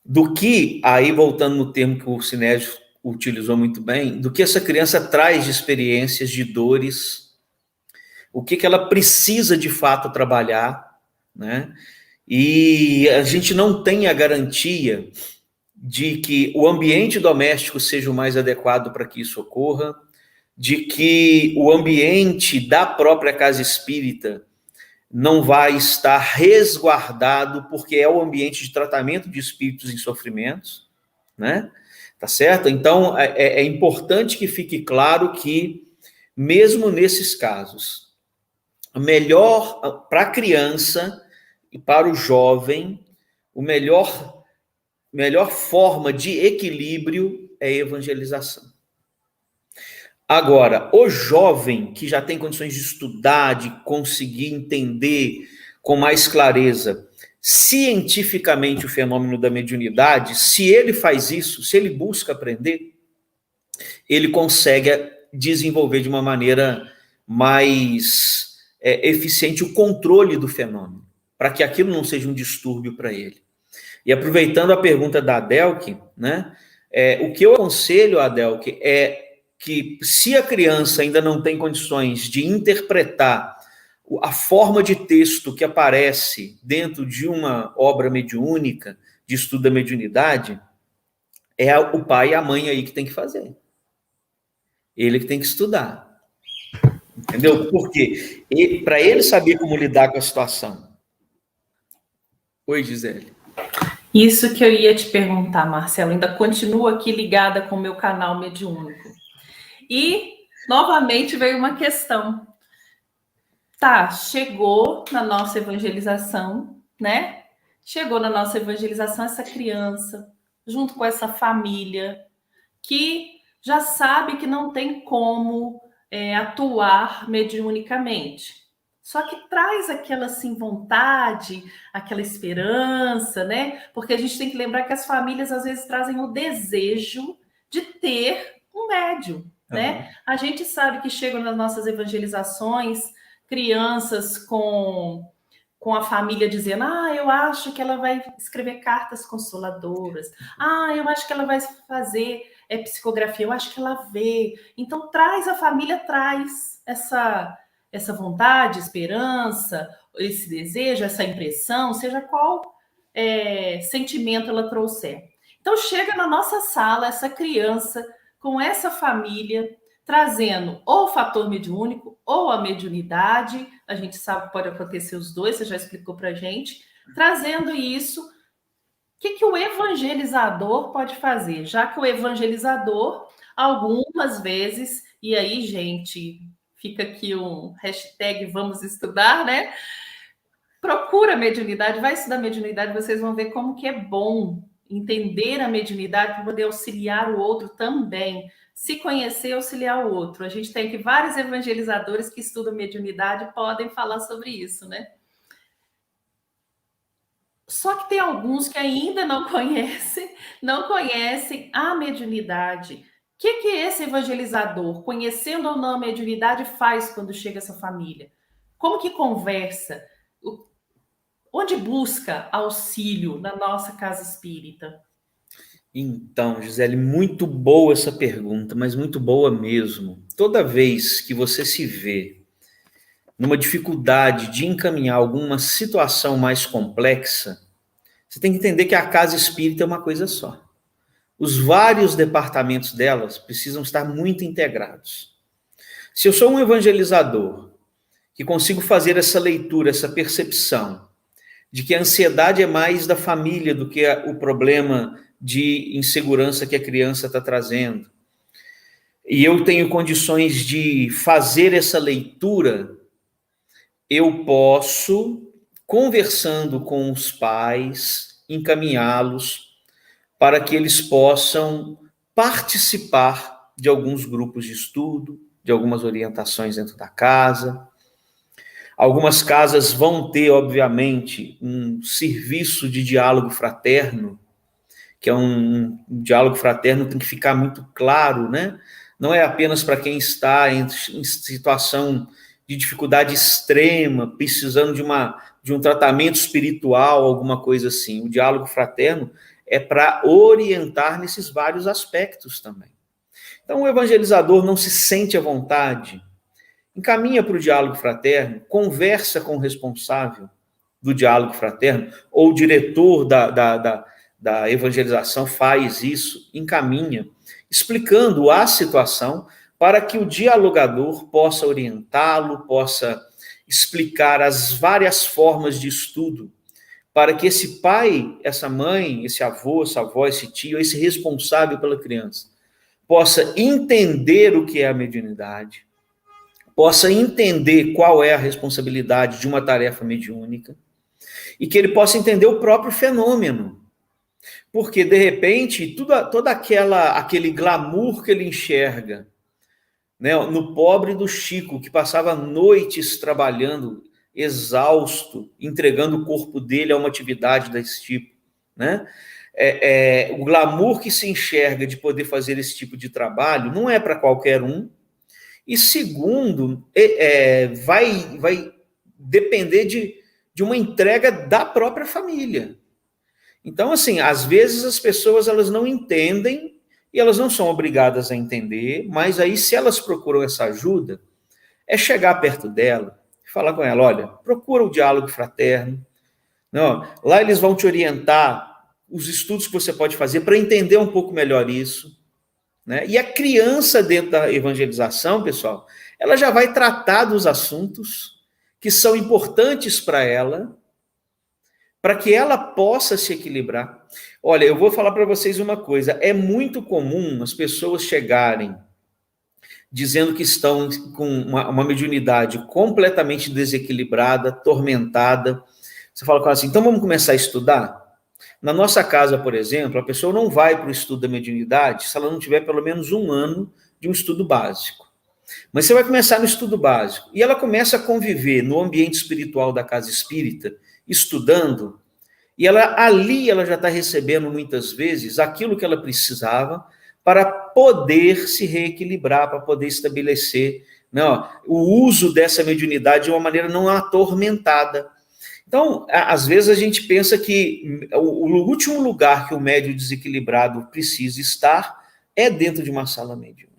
do que, aí voltando no termo que o Sinésio utilizou muito bem, do que essa criança traz de experiências, de dores, o que ela precisa de fato trabalhar, né? E a gente não tem a garantia de que o ambiente doméstico seja o mais adequado para que isso ocorra, de que o ambiente da própria casa espírita não vai estar resguardado, porque é o ambiente de tratamento de espíritos em sofrimentos, né? Tá certo? Então, é importante que fique claro que, mesmo nesses casos, melhor para a criança e para o jovem, a melhor forma de equilíbrio é a evangelização. Agora, o jovem que já tem condições de estudar, de conseguir entender com mais clareza cientificamente o fenômeno da mediunidade, se ele faz isso, se ele busca aprender, ele consegue desenvolver de uma maneira mais eficiente o controle do fenômeno, para que aquilo não seja um distúrbio para ele. E aproveitando a pergunta da Adelke, né, o que eu aconselho a Adelke é que, se a criança ainda não tem condições de interpretar a forma de texto que aparece dentro de uma obra mediúnica, de estudo da mediunidade, é o pai e a mãe aí que tem que fazer. Ele que tem que estudar. Entendeu? Por quê? Para ele saber como lidar com a situação. Oi, Gisele. Isso que eu ia te perguntar, Marcelo. Ainda continuo aqui ligada com o meu canal mediúnico. E, novamente, veio uma questão. Tá, chegou na nossa evangelização, né? Chegou na nossa evangelização essa criança, junto com essa família, que já sabe que não tem como atuar mediunicamente. Só que traz aquela assim, vontade, aquela esperança, né? Porque a gente tem que lembrar que as famílias às vezes trazem o desejo de ter um médium, né? A gente sabe que chegam nas nossas evangelizações crianças com a família dizendo, eu acho que ela vai escrever cartas consoladoras, eu acho que ela vai fazer psicografia, eu acho que ela vê. Então, a família traz essa vontade, esperança, esse desejo, essa impressão, seja qual sentimento ela trouxer. Então, chega na nossa sala essa criança com essa família, trazendo ou o fator mediúnico ou a mediunidade, a gente sabe que pode acontecer os dois, você já explicou para a gente, trazendo isso. O que o evangelizador pode fazer? Já que o evangelizador, algumas vezes, e aí, gente, fica aqui um hashtag vamos estudar, né? Procura a mediunidade, vai estudar mediunidade, vocês vão ver como que é bom entender a mediunidade para poder auxiliar o outro também. Se conhecer, auxiliar o outro. A gente tem aqui vários evangelizadores que estudam mediunidade e podem falar sobre isso, né? Só que tem alguns que ainda não conhecem a mediunidade. O que esse evangelizador, conhecendo ou não a mediunidade, faz quando chega essa família? Como que conversa? Onde busca auxílio na nossa casa espírita? Então, Gisele, muito boa essa pergunta, mas muito boa mesmo. Toda vez que você se vê numa dificuldade de encaminhar alguma situação mais complexa, você tem que entender que a casa espírita é uma coisa só. os vários departamentos delas precisam estar muito integrados. Se eu sou um evangelizador que consigo fazer essa leitura, essa percepção de que a ansiedade é mais da família do que o problema de insegurança que a criança está trazendo, e eu tenho condições de fazer essa leitura, eu posso, conversando com os pais, encaminhá-los para que eles possam participar de alguns grupos de estudo, de algumas orientações dentro da casa. Algumas casas vão ter, obviamente, um serviço de diálogo fraterno, que é um diálogo fraterno, tem que ficar muito claro, né? Não é apenas para quem está em situação de dificuldade extrema, precisando de um tratamento espiritual, alguma coisa assim. O diálogo fraterno é para orientar nesses vários aspectos também. Então, o evangelizador não se sente à vontade, encaminha para o diálogo fraterno, conversa com o responsável do diálogo fraterno, ou o diretor da evangelização faz isso, encaminha, explicando a situação para que o dialogador possa orientá-lo, possa explicar as várias formas de estudo, para que esse pai, essa mãe, esse avô, essa avó, esse tio, esse responsável pela criança, possa entender o que é a mediunidade, possa entender qual é a responsabilidade de uma tarefa mediúnica, e que ele possa entender o próprio fenômeno. Porque, de repente, todo aquele glamour que ele enxerga, né, no pobre do Chico, que passava noites trabalhando, exausto, entregando o corpo dele a uma atividade desse tipo, né? O glamour que se enxerga de poder fazer esse tipo de trabalho não é para qualquer um, e segundo, vai depender de uma entrega da própria família. Então, assim, às vezes as pessoas elas não entendem e elas não são obrigadas a entender, mas aí se elas procuram essa ajuda, é chegar perto dela e falar com ela, olha, procura o diálogo fraterno, não, lá eles vão te orientar os estudos que você pode fazer para entender um pouco melhor isso, né? E a criança dentro da evangelização, pessoal, ela já vai tratar dos assuntos que são importantes para ela, para que ela possa se equilibrar. Olha, eu vou falar para vocês uma coisa, é muito comum as pessoas chegarem dizendo que estão com uma mediunidade completamente desequilibrada, atormentada. Você fala com ela assim, então vamos começar a estudar? Na nossa casa, por exemplo, a pessoa não vai para o estudo da mediunidade se ela não tiver pelo menos 1 ano de um estudo básico. Mas você vai começar no estudo básico, e ela começa a conviver no ambiente espiritual da casa espírita, estudando, e ali ela já está recebendo muitas vezes aquilo que ela precisava para poder se reequilibrar, para poder estabelecer, não, o uso dessa mediunidade de uma maneira não atormentada. Então, às vezes a gente pensa que o último lugar que o médium desequilibrado precisa estar é dentro de uma sala mediúnica.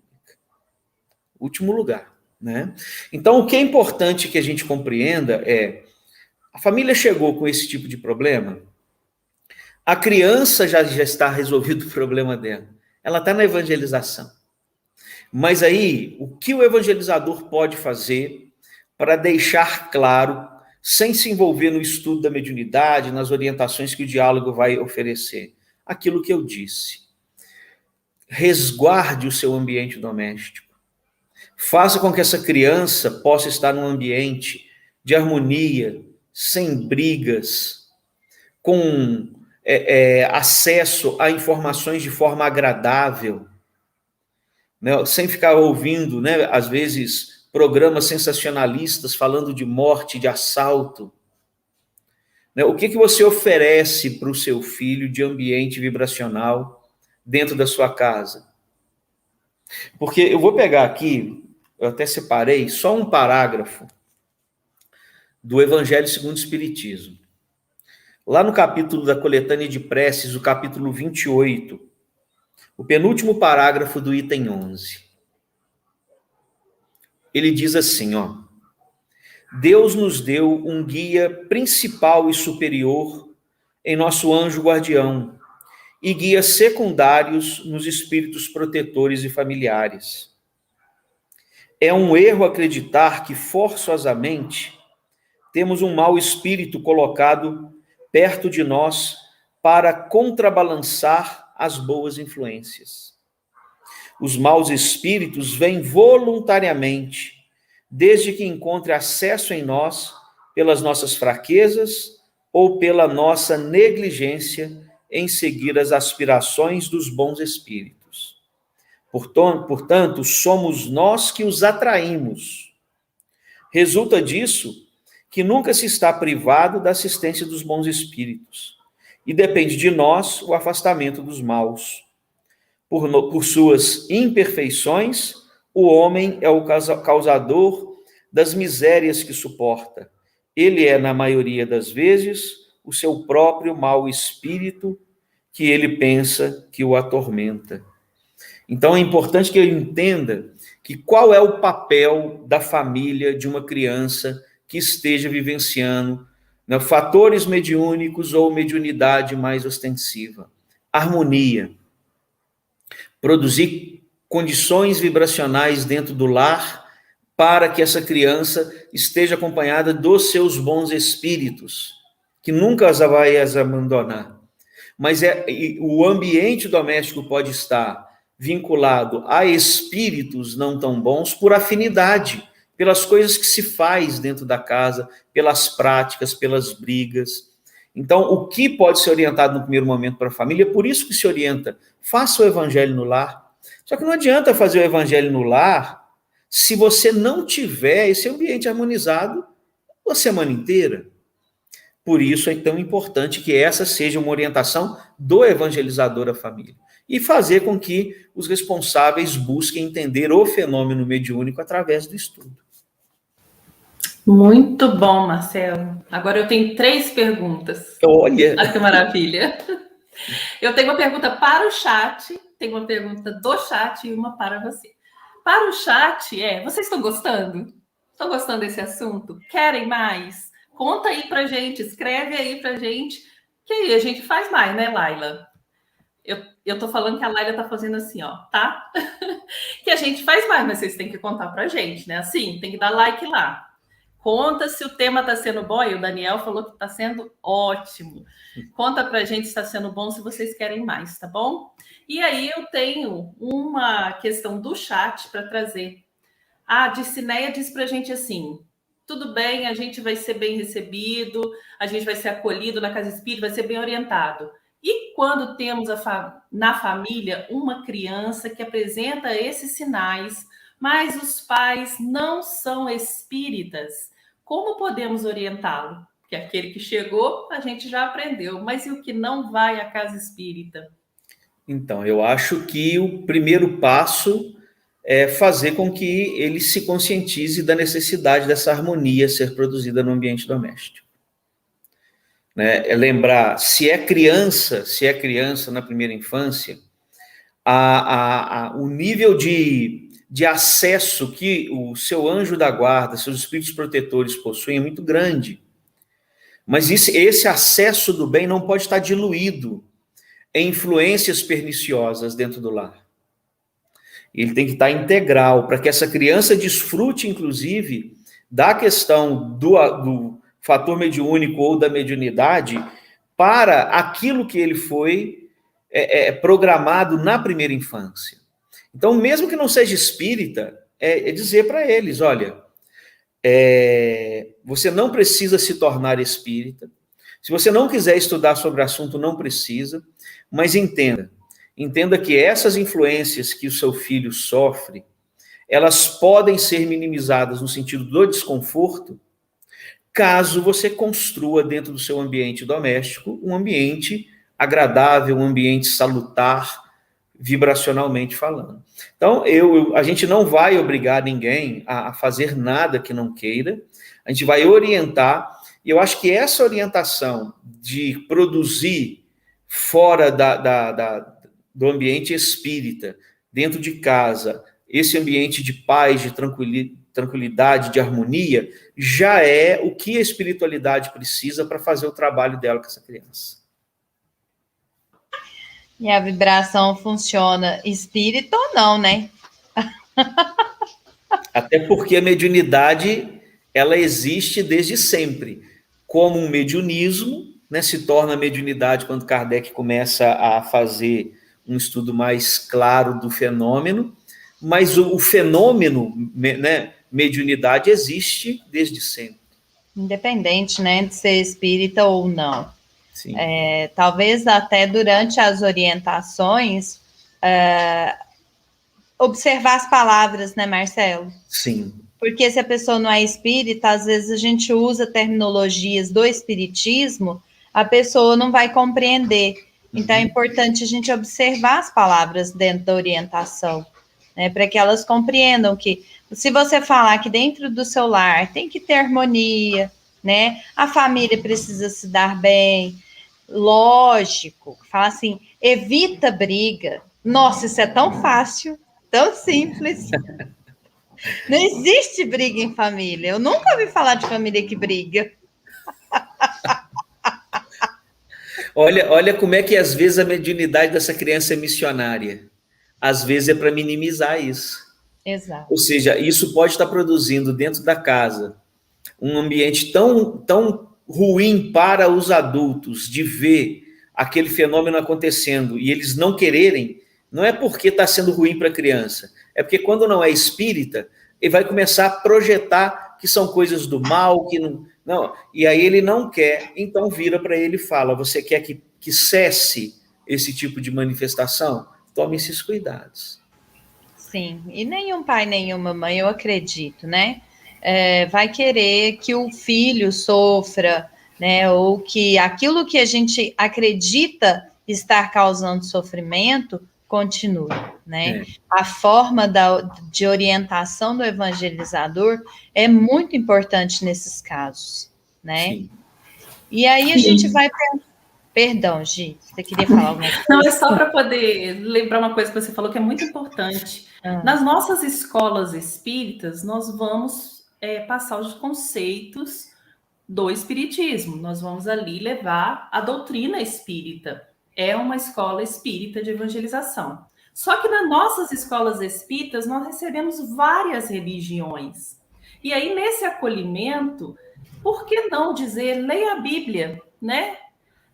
Último lugar, né? Então, o que é importante que a gente compreenda é, a família chegou com esse tipo de problema, a criança já está resolvido o problema dela, ela está na evangelização. Mas aí, o que o evangelizador pode fazer para deixar claro, sem se envolver no estudo da mediunidade, nas orientações que o diálogo vai oferecer? Aquilo que eu disse. Resguarde o seu ambiente doméstico. Faça com que essa criança possa estar num ambiente de harmonia, sem brigas, com acesso a informações de forma agradável, né? Sem ficar ouvindo, né, às vezes, programas sensacionalistas falando de morte, de assalto. Né? O que você oferece para o seu filho de ambiente vibracional dentro da sua casa? Porque eu vou pegar aqui, eu até separei, só um parágrafo do Evangelho segundo o Espiritismo. Lá no capítulo da coletânea de preces, o capítulo 28, o penúltimo parágrafo do item 11. Ele diz assim, ó: Deus nos deu um guia principal e superior em nosso anjo guardião, e guias secundários nos espíritos protetores e familiares. É um erro acreditar que, forçosamente, temos um mau espírito colocado perto de nós para contrabalançar as boas influências. Os maus espíritos vêm voluntariamente, desde que encontre acesso em nós pelas nossas fraquezas ou pela nossa negligência em seguir as aspirações dos bons espíritos. Portanto, somos nós que os atraímos. Resulta disso que nunca se está privado da assistência dos bons espíritos, e depende de nós o afastamento dos maus. Por suas imperfeições, o homem é o causador das misérias que suporta. Ele é, na maioria das vezes, o seu próprio mau espírito que ele pensa que o atormenta. Então é importante que ele entenda que qual é o papel da família de uma criança que esteja vivenciando, né, fatores mediúnicos ou mediunidade mais ostensiva. Harmonia. Produzir condições vibracionais dentro do lar para que essa criança esteja acompanhada dos seus bons espíritos, que nunca as vai as abandonar. Mas o ambiente doméstico pode estar vinculado a espíritos não tão bons por afinidade, pelas coisas que se faz dentro da casa, pelas práticas, pelas brigas. Então, o que pode ser orientado no primeiro momento para a família, por isso que se orienta, faça o evangelho no lar. Só que não adianta fazer o evangelho no lar se você não tiver esse ambiente harmonizado a semana inteira. Por isso é tão importante que essa seja uma orientação do evangelizador à família. E fazer com que os responsáveis busquem entender o fenômeno mediúnico através do estudo. Muito bom, Marcelo. Agora eu tenho 3 perguntas. Olha! Olha que maravilha. Eu tenho uma pergunta para o chat, tenho uma pergunta do chat e uma para você. Para o chat, vocês estão gostando? Estão gostando desse assunto? Querem mais? Conta aí pra gente, escreve aí pra gente, que aí a gente faz mais, né, Laila? Eu tô falando que a Laila tá fazendo assim, ó, tá? Que a gente faz mais, mas vocês têm que contar pra gente, né? Assim, tem que dar like lá. Conta se o tema está sendo bom, e o Daniel falou que está sendo ótimo. Conta para a gente se está sendo bom, se vocês querem mais, tá bom? E aí eu tenho uma questão do chat para trazer. A Dicineia diz para a gente assim, tudo bem, a gente vai ser bem recebido, a gente vai ser acolhido na casa espírita, vai ser bem orientado. E quando temos na família uma criança que apresenta esses sinais, mas os pais não são espíritas, como podemos orientá-lo? Porque aquele que chegou, a gente já aprendeu, mas e o que não vai à casa espírita? Então, eu acho que o primeiro passo é fazer com que ele se conscientize da necessidade dessa harmonia ser produzida no ambiente doméstico. Né? É lembrar, se é criança na primeira infância, o nível de acesso que o seu anjo da guarda, seus espíritos protetores possuem é muito grande. Mas esse acesso do bem não pode estar diluído em influências perniciosas dentro do lar. Ele tem que estar integral, para que essa criança desfrute, inclusive, da questão do fator mediúnico ou da mediunidade para aquilo que ele foi programado na primeira infância. Então, mesmo que não seja espírita, é dizer para eles, olha, você não precisa se tornar espírita, se você não quiser estudar sobre o assunto, não precisa, mas entenda que essas influências que o seu filho sofre, elas podem ser minimizadas no sentido do desconforto, caso você construa dentro do seu ambiente doméstico um ambiente agradável, um ambiente salutar, vibracionalmente falando. Então, a gente não vai obrigar ninguém a fazer nada que não queira, a gente vai orientar, e eu acho que essa orientação de produzir fora do ambiente espírita, dentro de casa, esse ambiente de paz, de tranquilidade, de harmonia, já é o que a espiritualidade precisa para fazer o trabalho dela com essa criança. E a vibração funciona espírita ou não, né? Até porque a mediunidade, ela existe desde sempre, como um mediunismo, né, se torna mediunidade quando Kardec começa a fazer um estudo mais claro do fenômeno, mas o fenômeno, né, mediunidade existe desde sempre. Independente, né, de ser espírita ou não. Sim. Talvez até durante as orientações, observar as palavras, né, Marcelo? Sim. Porque se a pessoa não é espírita, às vezes a gente usa terminologias do espiritismo, a pessoa não vai compreender. Então, é importante a gente observar as palavras dentro da orientação, né, para que elas compreendam que, se você falar que dentro do seu lar tem que ter harmonia, né, a família precisa se dar bem, lógico, fala assim, evita briga. Nossa, isso é tão fácil, tão simples. Não existe briga em família. Eu nunca ouvi falar de família que briga. Olha como é que às vezes a mediunidade dessa criança é missionária. Às vezes é para minimizar isso. Exato. Ou seja, isso pode estar produzindo dentro da casa um ambiente tão ruim para os adultos de ver aquele fenômeno acontecendo e eles não quererem, não é porque está sendo ruim para a criança, é porque quando não é espírita, ele vai começar a projetar que são coisas do mal, que não, e aí ele não quer, então vira para ele e fala, você quer que cesse esse tipo de manifestação? Tome esses cuidados. Sim, e nenhum pai, nenhuma mãe, eu acredito, né? Vai querer que o filho sofra, né? Ou que aquilo que a gente acredita estar causando sofrimento continue, né? A forma de orientação do evangelizador é muito importante nesses casos, né? Sim. E aí a gente vai... Perdão, Gi, você queria falar alguma coisa? Não, é só para poder lembrar uma coisa que você falou que é muito importante. Nas nossas escolas espíritas, nós vamos passar os conceitos do espiritismo. Nós vamos ali levar a doutrina espírita. É uma escola espírita de evangelização. Só que nas nossas escolas espíritas, nós recebemos várias religiões. E aí, nesse acolhimento, por que não dizer, leia a Bíblia, né?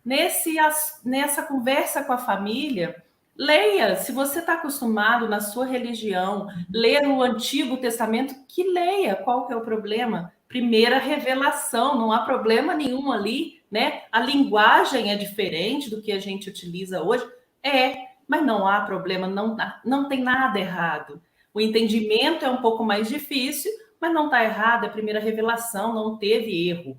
Nessa conversa com a família, leia, se você está acostumado na sua religião, ler o Antigo Testamento, que leia, qual que é o problema? Primeira revelação, não há problema nenhum ali, né? A linguagem é diferente do que a gente utiliza hoje, mas não há problema, não tem nada errado. O entendimento é um pouco mais difícil, mas não está errado, é a primeira revelação, não teve erro.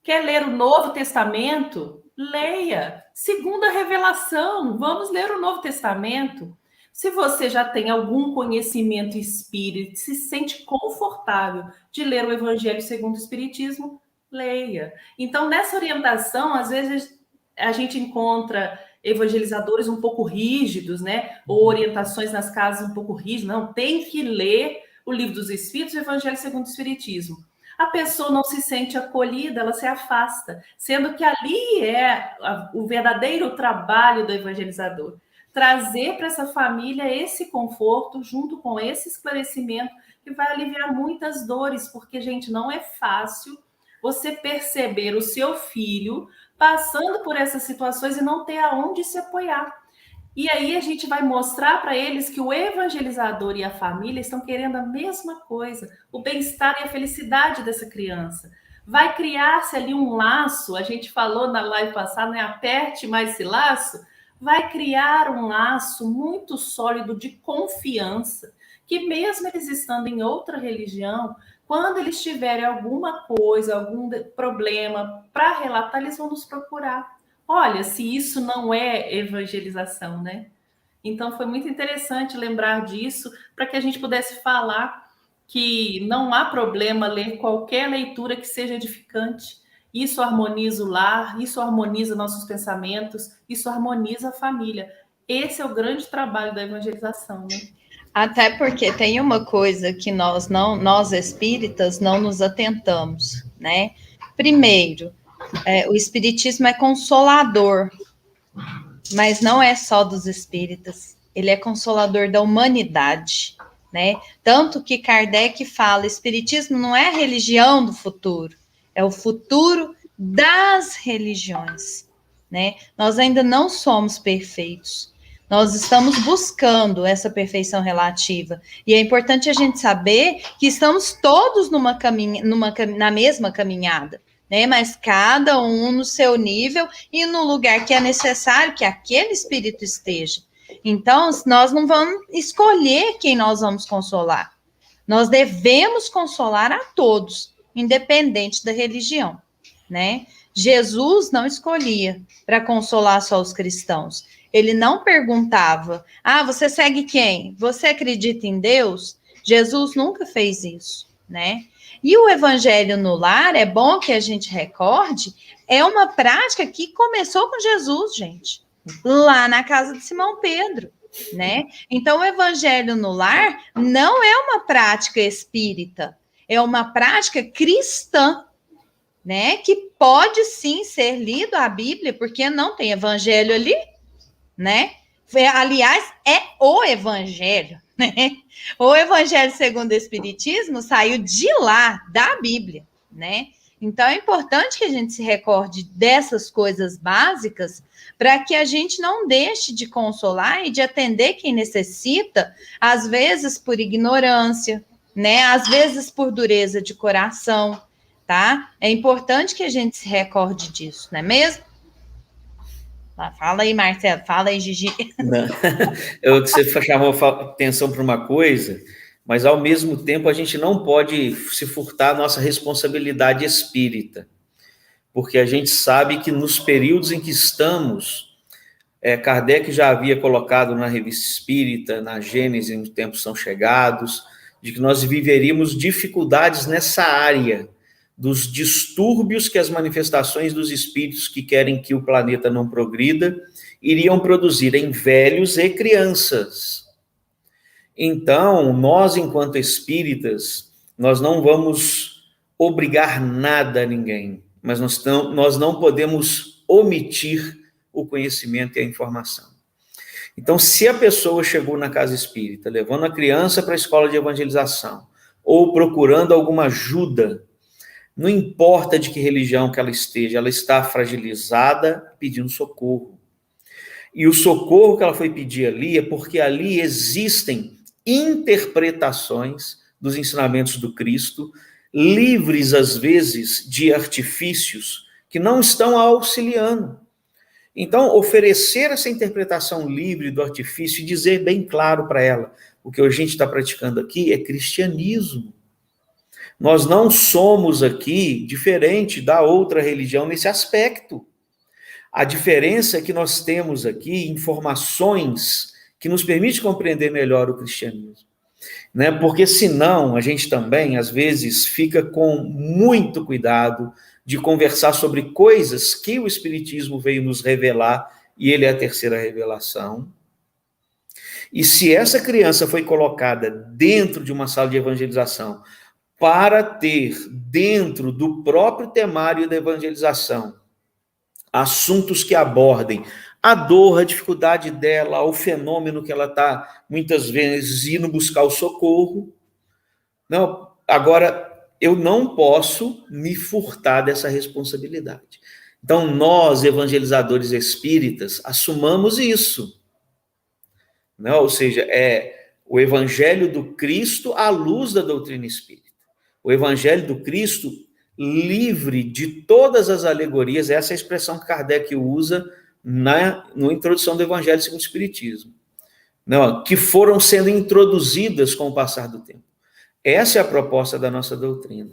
Quer ler o Novo Testamento? Leia. Segunda revelação, vamos ler o Novo Testamento. Se você já tem algum conhecimento espírita, se sente confortável de ler o Evangelho segundo o Espiritismo, leia. Então, nessa orientação, às vezes a gente encontra evangelizadores um pouco rígidos, né? Ou orientações nas casas um pouco rígidas. Não, tem que ler o Livro dos Espíritos e o Evangelho segundo o Espiritismo. A pessoa não se sente acolhida, ela se afasta, sendo que ali é o verdadeiro trabalho do evangelizador. Trazer para essa família esse conforto, junto com esse esclarecimento, que vai aliviar muitas dores, porque, gente, não é fácil você perceber o seu filho passando por essas situações e não ter aonde se apoiar. E aí a gente vai mostrar para eles que o evangelizador e a família estão querendo a mesma coisa, o bem-estar e a felicidade dessa criança. Vai criar-se ali um laço, a gente falou na live passada, né? Aperte mais esse laço, vai criar um laço muito sólido de confiança, que mesmo eles estando em outra religião, quando eles tiverem alguma coisa, algum problema para relatar, eles vão nos procurar. Olha, se isso não é evangelização, né? Então, foi muito interessante lembrar disso, para que a gente pudesse falar que não há problema ler qualquer leitura que seja edificante. Isso harmoniza o lar, isso harmoniza nossos pensamentos, isso harmoniza a família. Esse é o grande trabalho da evangelização, né? Até porque tem uma coisa que nós espíritas não nos atentamos, né? Primeiro, o espiritismo é consolador. mas não é só dos espíritas. Ele é consolador da humanidade, né? Tanto que Kardec fala, espiritismo não é a religião do futuro, é o futuro das religiões, né? Nós ainda não somos perfeitos. Nós estamos buscando essa perfeição relativa. E é importante a gente saber que estamos todos na mesma caminhada, né? Mas cada um no seu nível e no lugar que é necessário que aquele espírito esteja. Então, nós não vamos escolher quem nós vamos consolar. Nós devemos consolar a todos, independente da religião, né? Jesus não escolhia para consolar só os cristãos. Ele não perguntava, você segue quem? Você acredita em Deus? Jesus nunca fez isso, né? E o evangelho no lar, é bom que a gente recorde, é uma prática que começou com Jesus, gente, lá na casa de Simão Pedro, né? Então, o evangelho no lar não é uma prática espírita, é uma prática cristã, né? Que pode sim ser lido a Bíblia, porque não tem evangelho ali, né? Aliás, é o evangelho, né? O evangelho segundo o Espiritismo saiu de lá, da Bíblia, né? Então, é importante que a gente se recorde dessas coisas básicas para que a gente não deixe de consolar e de atender quem necessita, às vezes por ignorância, né? Às vezes por dureza de coração, tá? É importante que a gente se recorde disso, não é mesmo? Fala aí, Marcelo. Fala aí, Gigi. Não. Você chamou atenção para uma coisa, mas, ao mesmo tempo, a gente não pode se furtar a nossa responsabilidade espírita, porque a gente sabe que nos períodos em que estamos, Kardec já havia colocado na Revista Espírita, na Gênese, os tempos são chegados, de que nós viveríamos dificuldades nessa área, dos distúrbios que as manifestações dos espíritos que querem que o planeta não progrida iriam produzir em velhos e crianças. Então, nós, enquanto espíritas, nós não vamos obrigar nada a ninguém, mas nós não podemos omitir o conhecimento e a informação. Então, se a pessoa chegou na casa espírita, levando a criança para a escola de evangelização, ou procurando alguma ajuda, não importa de que religião que ela esteja, ela está fragilizada, pedindo socorro. E o socorro que ela foi pedir ali é porque ali existem interpretações dos ensinamentos do Cristo, livres, às vezes, de artifícios que não estão a auxiliando. Então, oferecer essa interpretação livre do artifício e dizer bem claro para ela, o que a gente está praticando aqui é cristianismo. Nós não somos aqui diferente da outra religião nesse aspecto. A diferença é que nós temos aqui informações que nos permitem compreender melhor o cristianismo, né? Porque senão a gente também, às vezes, fica com muito cuidado de conversar sobre coisas que o Espiritismo veio nos revelar, e ele é a terceira revelação. E se essa criança foi colocada dentro de uma sala de evangelização para ter, dentro do próprio temário da evangelização, assuntos que abordem a dor, a dificuldade dela, o fenômeno que ela está, muitas vezes, indo buscar o socorro. Não, agora, eu não posso me furtar dessa responsabilidade. Então, nós, evangelizadores espíritas, assumamos isso. Não, ou seja, é o evangelho do Cristo à luz da doutrina espírita. O evangelho do Cristo livre de todas as alegorias, essa é a expressão que Kardec usa na introdução do Evangelho segundo o Espiritismo, não, que foram sendo introduzidas com o passar do tempo. Essa é a proposta da nossa doutrina.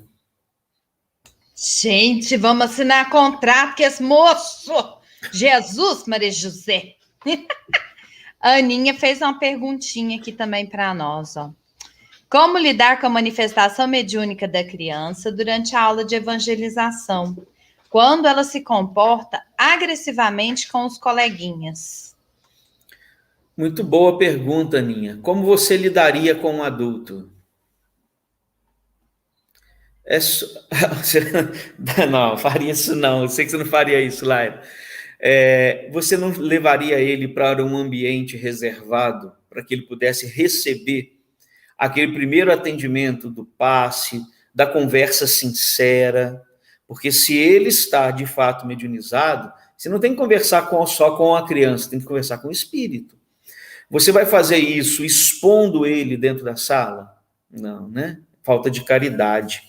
Gente, vamos assinar contrato com esse moço! Jesus, Maria José! A Aninha fez uma perguntinha aqui também para nós, ó. Como lidar com a manifestação mediúnica da criança durante a aula de evangelização, quando ela se comporta agressivamente com os coleguinhas? Muito boa pergunta, Aninha. Como você lidaria com um adulto? Não, faria isso não. Eu sei que você não faria isso, Laila. Você não levaria ele para um ambiente reservado, para que ele pudesse receber aquele primeiro atendimento do passe, da conversa sincera? Porque se ele está, de fato, mediunizado, você não tem que conversar só com a criança, tem que conversar com o espírito. Você vai fazer isso expondo ele dentro da sala? Não, né? Falta de caridade.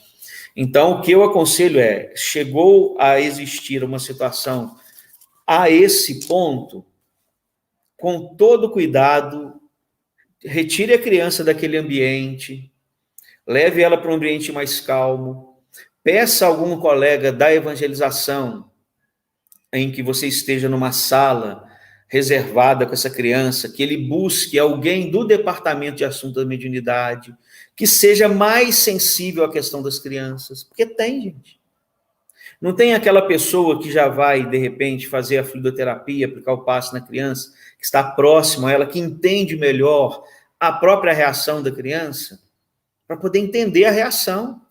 Então, o que eu aconselho chegou a existir uma situação a esse ponto, com todo cuidado, retire a criança daquele ambiente, leve ela para um ambiente mais calmo, peça a algum colega da evangelização em que você esteja numa sala reservada com essa criança, que ele busque alguém do departamento de assuntos da mediunidade, que seja mais sensível à questão das crianças, porque tem, gente. Não tem aquela pessoa que já vai, de repente, fazer a fluidoterapia, aplicar o passe na criança, que está próximo a ela, que entende melhor a própria reação da criança, para poder entender a reação,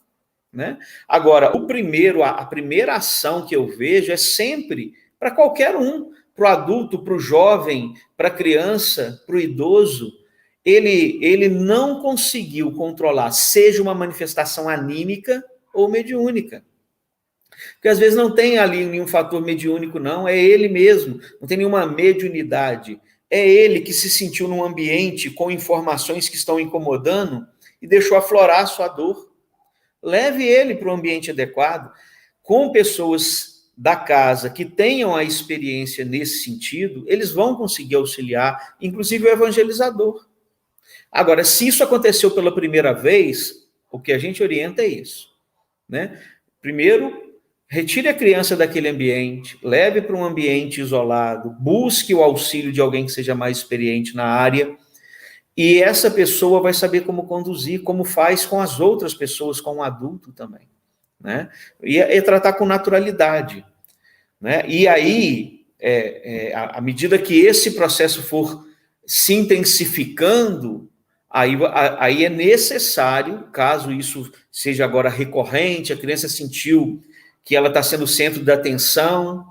né? Agora, a primeira ação que eu vejo é sempre para qualquer um, para o adulto, para o jovem, para a criança, para o idoso. Ele não conseguiu controlar, seja uma manifestação anímica ou mediúnica. Porque às vezes não tem ali nenhum fator mediúnico, não, é ele mesmo, não tem nenhuma mediunidade. É ele que se sentiu num ambiente com informações que estão incomodando e deixou aflorar a sua dor. Leve ele para o ambiente adequado, com pessoas da casa que tenham a experiência nesse sentido, eles vão conseguir auxiliar, inclusive o evangelizador. Agora, se isso aconteceu pela primeira vez, o que a gente orienta é isso, né? Primeiro, retire a criança daquele ambiente, leve para um ambiente isolado, busque o auxílio de alguém que seja mais experiente na área, e essa pessoa vai saber como conduzir, como faz com as outras pessoas, com o adulto também, né? E tratar com naturalidade, né? E aí, à medida que esse processo for se intensificando, aí é necessário, caso isso seja agora recorrente, a criança sentiu que ela está sendo o centro da atenção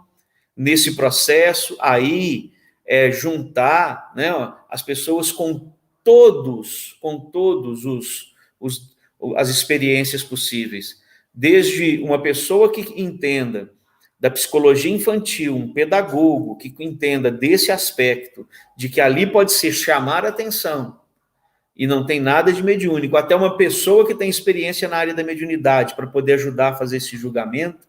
nesse processo, aí juntar, né, as pessoas com todos as experiências possíveis, desde uma pessoa que entenda da psicologia infantil, um pedagogo que entenda desse aspecto, de que ali pode ser chamar a atenção, e não tem nada de mediúnico, até uma pessoa que tem experiência na área da mediunidade, para poder ajudar a fazer esse julgamento,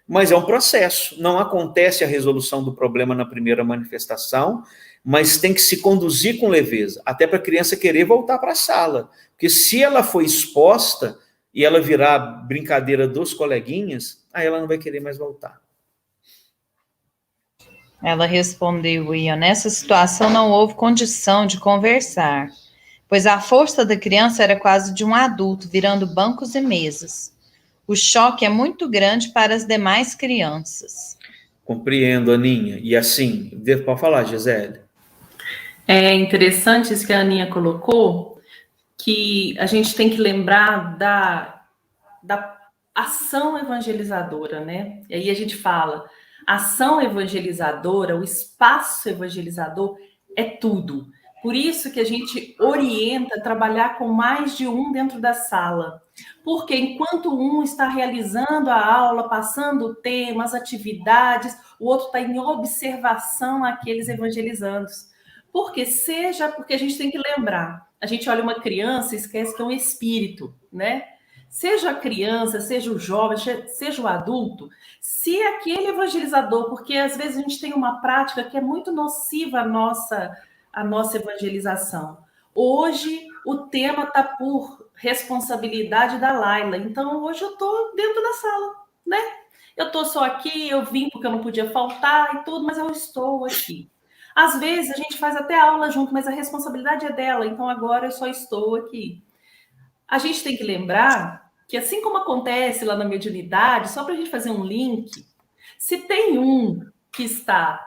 mas é um processo, não acontece a resolução do problema na primeira manifestação, mas tem que se conduzir com leveza, até para a criança querer voltar para a sala, porque se ela for exposta, e ela virar brincadeira dos coleguinhas, aí ela não vai querer mais voltar. Ela respondeu, Ian, nessa situação não houve condição de conversar, pois a força da criança era quase de um adulto, virando bancos e mesas. O choque é muito grande para as demais crianças. Compreendo, Aninha. E assim, pode falar, Gisele. É interessante isso que a Aninha colocou, que a gente tem que lembrar da ação evangelizadora, né? E aí a gente fala, ação evangelizadora, o espaço evangelizador é tudo. Por isso que a gente orienta a trabalhar com mais de um dentro da sala. Porque enquanto um está realizando a aula, passando temas, atividades, o outro está em observação àqueles evangelizandos. Porque a gente tem que lembrar, a gente olha uma criança e esquece que é um espírito, né? Seja a criança, seja o jovem, seja o adulto, se aquele evangelizador, porque às vezes a gente tem uma prática que é muito nociva à nossa evangelização. Hoje o tema está por responsabilidade da Laila, então hoje eu estou dentro da sala, né? Eu estou só aqui, eu vim porque eu não podia faltar e tudo, mas eu estou aqui. Às vezes a gente faz até aula junto, mas a responsabilidade é dela, então agora eu só estou aqui. A gente tem que lembrar que, assim como acontece lá na mediunidade, só para a gente fazer um link, se tem um que está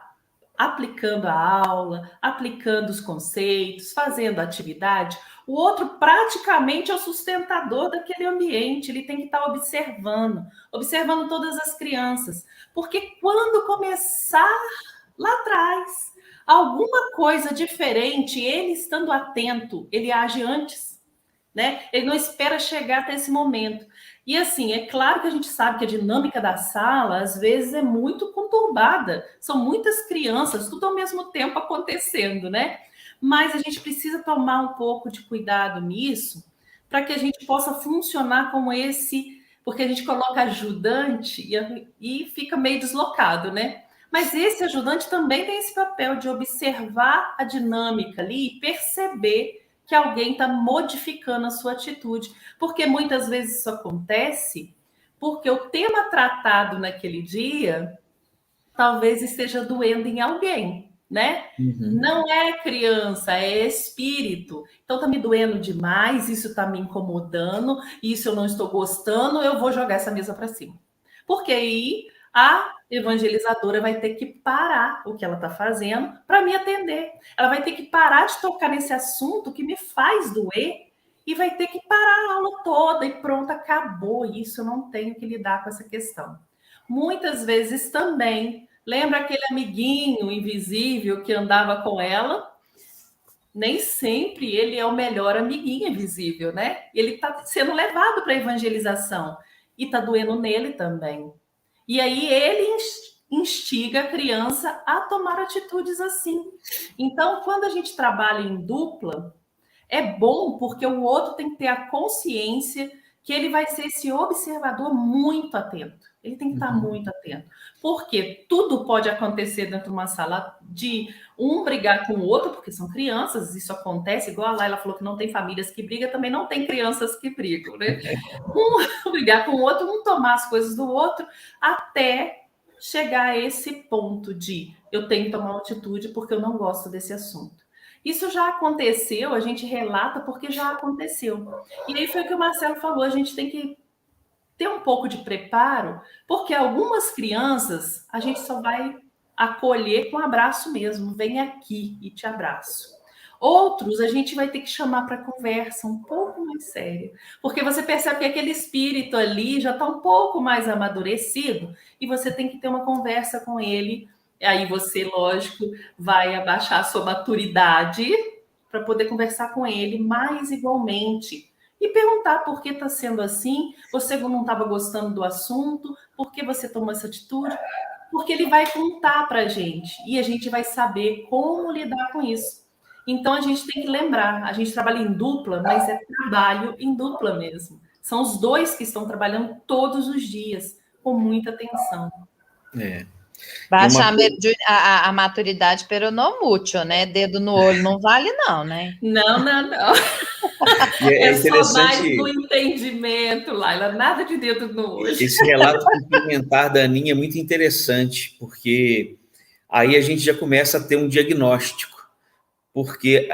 aplicando a aula, aplicando os conceitos, fazendo a atividade, O outro praticamente é o sustentador daquele ambiente, ele tem que estar observando todas as crianças. Porque quando começar lá atrás alguma coisa diferente, ele estando atento, ele age antes, né? Ele não espera chegar até esse momento. E assim, é claro que a gente sabe que a dinâmica da sala, às vezes, é muito conturbada. São muitas crianças, tudo ao mesmo tempo acontecendo, né? Mas a gente precisa tomar um pouco de cuidado nisso, para que a gente possa funcionar como esse, porque a gente coloca ajudante e fica meio deslocado, né? Mas esse ajudante também tem esse papel de observar a dinâmica ali e perceber que alguém está modificando a sua atitude. Porque muitas vezes isso acontece porque o tema tratado naquele dia talvez esteja doendo em alguém, né? Uhum. Não é criança, é espírito. Então tá me doendo demais, isso tá me incomodando, isso eu não estou gostando, eu vou jogar essa mesa para cima. Porque aí a evangelizadora vai ter que parar o que ela está fazendo para me atender. Ela vai ter que parar de tocar nesse assunto que me faz doer e vai ter que parar a aula toda e pronto, acabou isso, eu não tenho que lidar com essa questão. Muitas vezes também, lembra aquele amiguinho invisível que andava com ela? Nem sempre ele é o melhor amiguinho invisível, né? Ele está sendo levado para a evangelização e está doendo nele também. E aí ele instiga a criança a tomar atitudes assim. Então, quando a gente trabalha em dupla, é bom porque o outro tem que ter a consciência que ele vai ser esse observador muito atento. Ele tem que estar muito atento. Porque tudo pode acontecer dentro de uma sala de um brigar com o outro, porque são crianças, isso acontece, igual a Laila falou que não tem famílias que brigam, também não tem crianças que brigam, né? Um brigar com o outro, um tomar as coisas do outro, até chegar a esse ponto de eu tenho que tomar uma atitude porque eu não gosto desse assunto. Isso já aconteceu, a gente relata porque já aconteceu. E aí foi o que o Marcelo falou, a gente tem que ter um pouco de preparo, porque algumas crianças a gente só vai acolher com abraço mesmo, vem aqui e te abraço. Outros a gente vai ter que chamar para conversa um pouco mais séria, porque você percebe que aquele espírito ali já está um pouco mais amadurecido e você tem que ter uma conversa com ele. Aí você, lógico, vai abaixar a sua maturidade para poder conversar com ele mais igualmente e perguntar por que está sendo assim, você não estava gostando do assunto, por que você tomou essa atitude, porque ele vai contar para a gente e a gente vai saber como lidar com isso. Então a gente tem que lembrar, a gente trabalha em dupla, mas é trabalho em dupla mesmo. São os dois que estão trabalhando todos os dias, com muita atenção. Baixa a maturidade pero no mucho, né? Dedo no olho não vale não, né? Não. É só mais no entendimento, Laila, nada de dedo no olho. Esse relato complementar da Aninha é muito interessante, porque aí a gente já começa a ter um diagnóstico, porque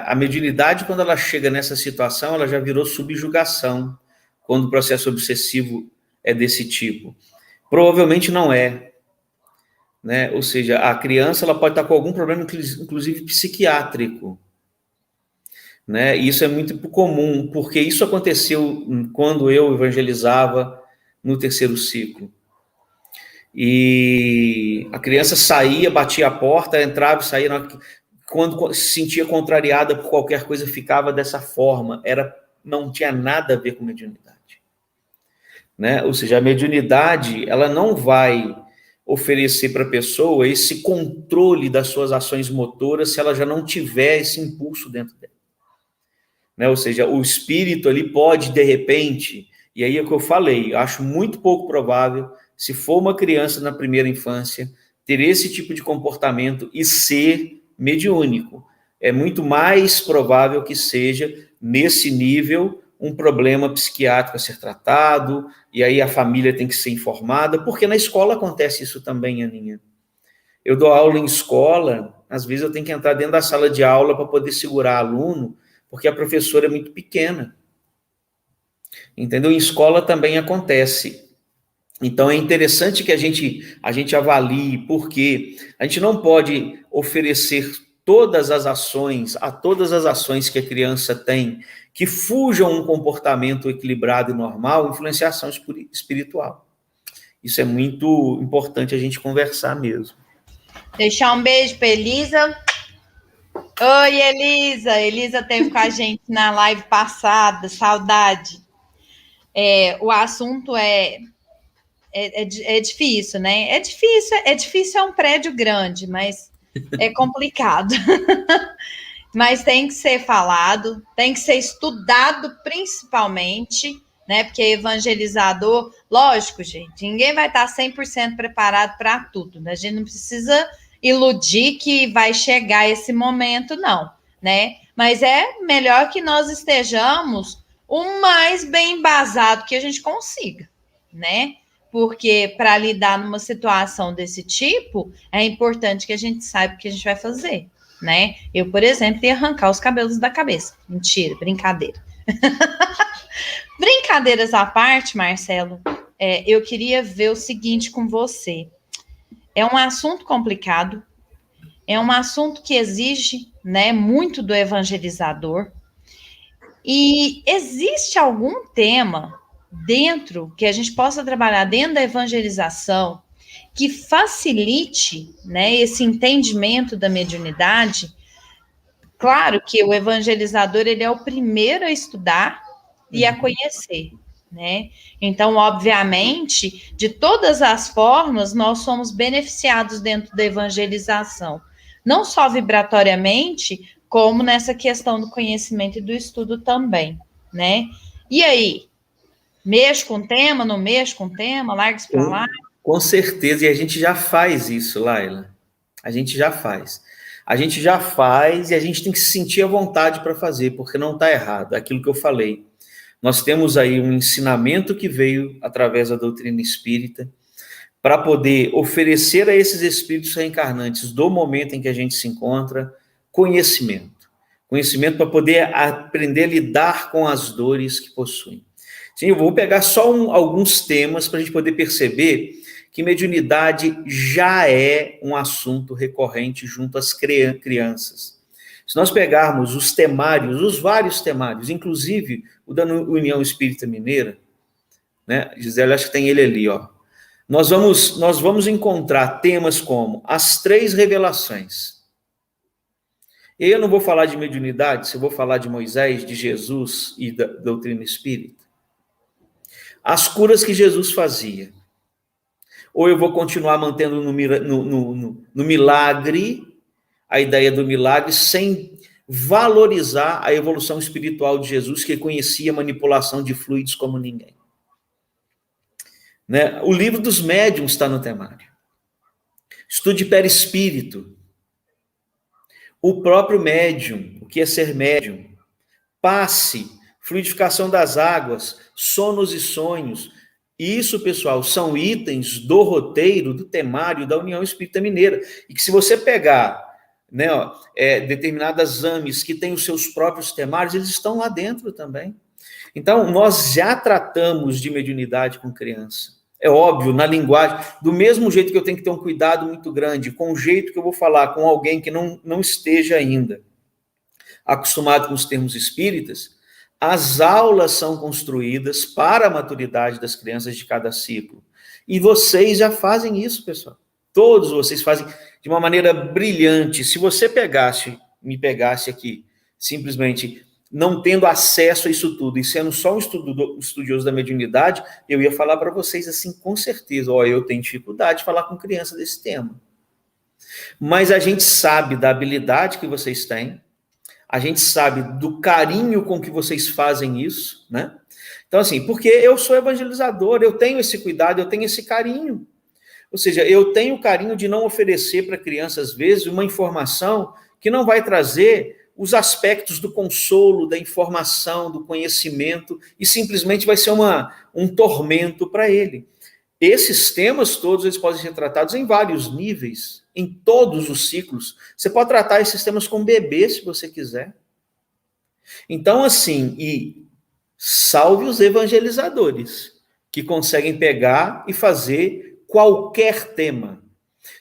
a mediunidade, quando ela chega nessa situação, ela já virou subjugação, quando o processo obsessivo é desse tipo. Provavelmente não é, né? Ou seja, a criança ela pode estar com algum problema, inclusive psiquiátrico, né? E isso é muito comum, porque isso aconteceu quando eu evangelizava no terceiro ciclo. E a criança saía, batia a porta, entrava e saía. Quando se sentia contrariada por qualquer coisa, ficava dessa forma. Não tinha nada a ver com mediunidade, né? Ou seja, a mediunidade ela não vai oferecer para a pessoa esse controle das suas ações motoras se ela já não tiver esse impulso dentro dela, né? Ou seja, o espírito ali pode, de repente, e aí é o que eu falei, eu acho muito pouco provável, se for uma criança na primeira infância, ter esse tipo de comportamento e ser mediúnico. É muito mais provável que seja, nesse nível, um problema psiquiátrico a ser tratado, e aí a família tem que ser informada, porque na escola acontece isso também, Aninha. Eu dou aula em escola, às vezes eu tenho que entrar dentro da sala de aula para poder segurar aluno, porque a professora é muito pequena. Entendeu? Em escola também acontece. Então é interessante que a gente avalie, porque a gente não pode oferecer todas as ações que a criança tem que fujam um comportamento equilibrado e normal, influenciação espiritual. Isso é muito importante a gente conversar mesmo. Deixar um beijo para Elisa. Oi, Elisa. Elisa esteve com a gente na live passada, saudade. O assunto é difícil, né? É difícil, é um prédio grande, mas é complicado. Mas tem que ser falado, tem que ser estudado principalmente, né? Porque evangelizador, lógico, gente, ninguém vai estar 100% preparado para tudo, né? A gente não precisa iludir que vai chegar esse momento, não, né? Mas é melhor que nós estejamos o mais bem embasado que a gente consiga, né? Porque para lidar numa situação desse tipo, é importante que a gente saiba o que a gente vai fazer, né? Eu, por exemplo, ia arrancar os cabelos da cabeça. Mentira, brincadeira. Brincadeiras à parte, Marcelo, eu queria ver o seguinte com você. É um assunto complicado, é um assunto que exige, né, muito do evangelizador. E existe algum tema dentro que a gente possa trabalhar dentro da evangelização que facilite, né, esse entendimento da mediunidade? Claro que o evangelizador ele é o primeiro a estudar e a conhecer, né? Então, obviamente, de todas as formas, nós somos beneficiados dentro da evangelização, não só vibratoriamente, como nessa questão do conhecimento e do estudo também, né? E aí? Mexo com o tema, não mexo com o tema, larga isso para lá? Com certeza, e a gente já faz isso, Laila. A gente já faz e a gente tem que se sentir à vontade para fazer, porque não está errado, é aquilo que eu falei. Nós temos aí um ensinamento que veio através da doutrina espírita para poder oferecer a esses espíritos reencarnantes do momento em que a gente se encontra conhecimento para poder aprender a lidar com as dores que possuem. Sim, eu vou pegar só alguns temas para a gente poder perceber que mediunidade já é um assunto recorrente junto às crianças. Se nós pegarmos os temários, os vários temários, inclusive o da União Espírita Mineira, né? Gisele, acho que tem ele ali, ó. Nós vamos encontrar temas como as 3 revelações. Eu não vou falar de mediunidade, eu vou falar de Moisés, de Jesus e da doutrina espírita. As curas que Jesus fazia. Ou eu vou continuar mantendo no milagre, a ideia do milagre, sem valorizar a evolução espiritual de Jesus, que conhecia a manipulação de fluidos como ninguém. Né? O livro dos médiuns está no temário. Estude perispírito. O próprio médium, o que é ser médium. Passe, fluidificação das águas, sonos e sonhos. Isso, pessoal, são itens do roteiro, do temário da União Espírita Mineira. E que se você pegar, né, determinadas AMEs que têm os seus próprios temários, eles estão lá dentro também. Então, nós já tratamos de mediunidade com criança. É óbvio, na linguagem, do mesmo jeito que eu tenho que ter um cuidado muito grande, com o jeito que eu vou falar com alguém que não esteja ainda acostumado com os termos espíritas, as aulas são construídas para a maturidade das crianças de cada ciclo. E vocês já fazem isso, pessoal. Todos vocês fazem de uma maneira brilhante. Se você me pegasse aqui, simplesmente não tendo acesso a isso tudo, e sendo só um estudioso da mediunidade, eu ia falar para vocês assim, com certeza, eu tenho dificuldade de falar com criança desse tema. Mas a gente sabe da habilidade que vocês têm, a gente sabe do carinho com que vocês fazem isso, né? Então, assim, porque eu sou evangelizador, eu tenho esse cuidado, eu tenho esse carinho. Ou seja, eu tenho o carinho de não oferecer para a criança, às vezes, uma informação que não vai trazer os aspectos do consolo, da informação, do conhecimento, e simplesmente vai ser um tormento para ele. Esses temas todos, eles podem ser tratados em vários níveis, em todos os ciclos. Você pode tratar esses temas com bebê, se você quiser. Então, assim, e salve os evangelizadores, que conseguem pegar e fazer qualquer tema.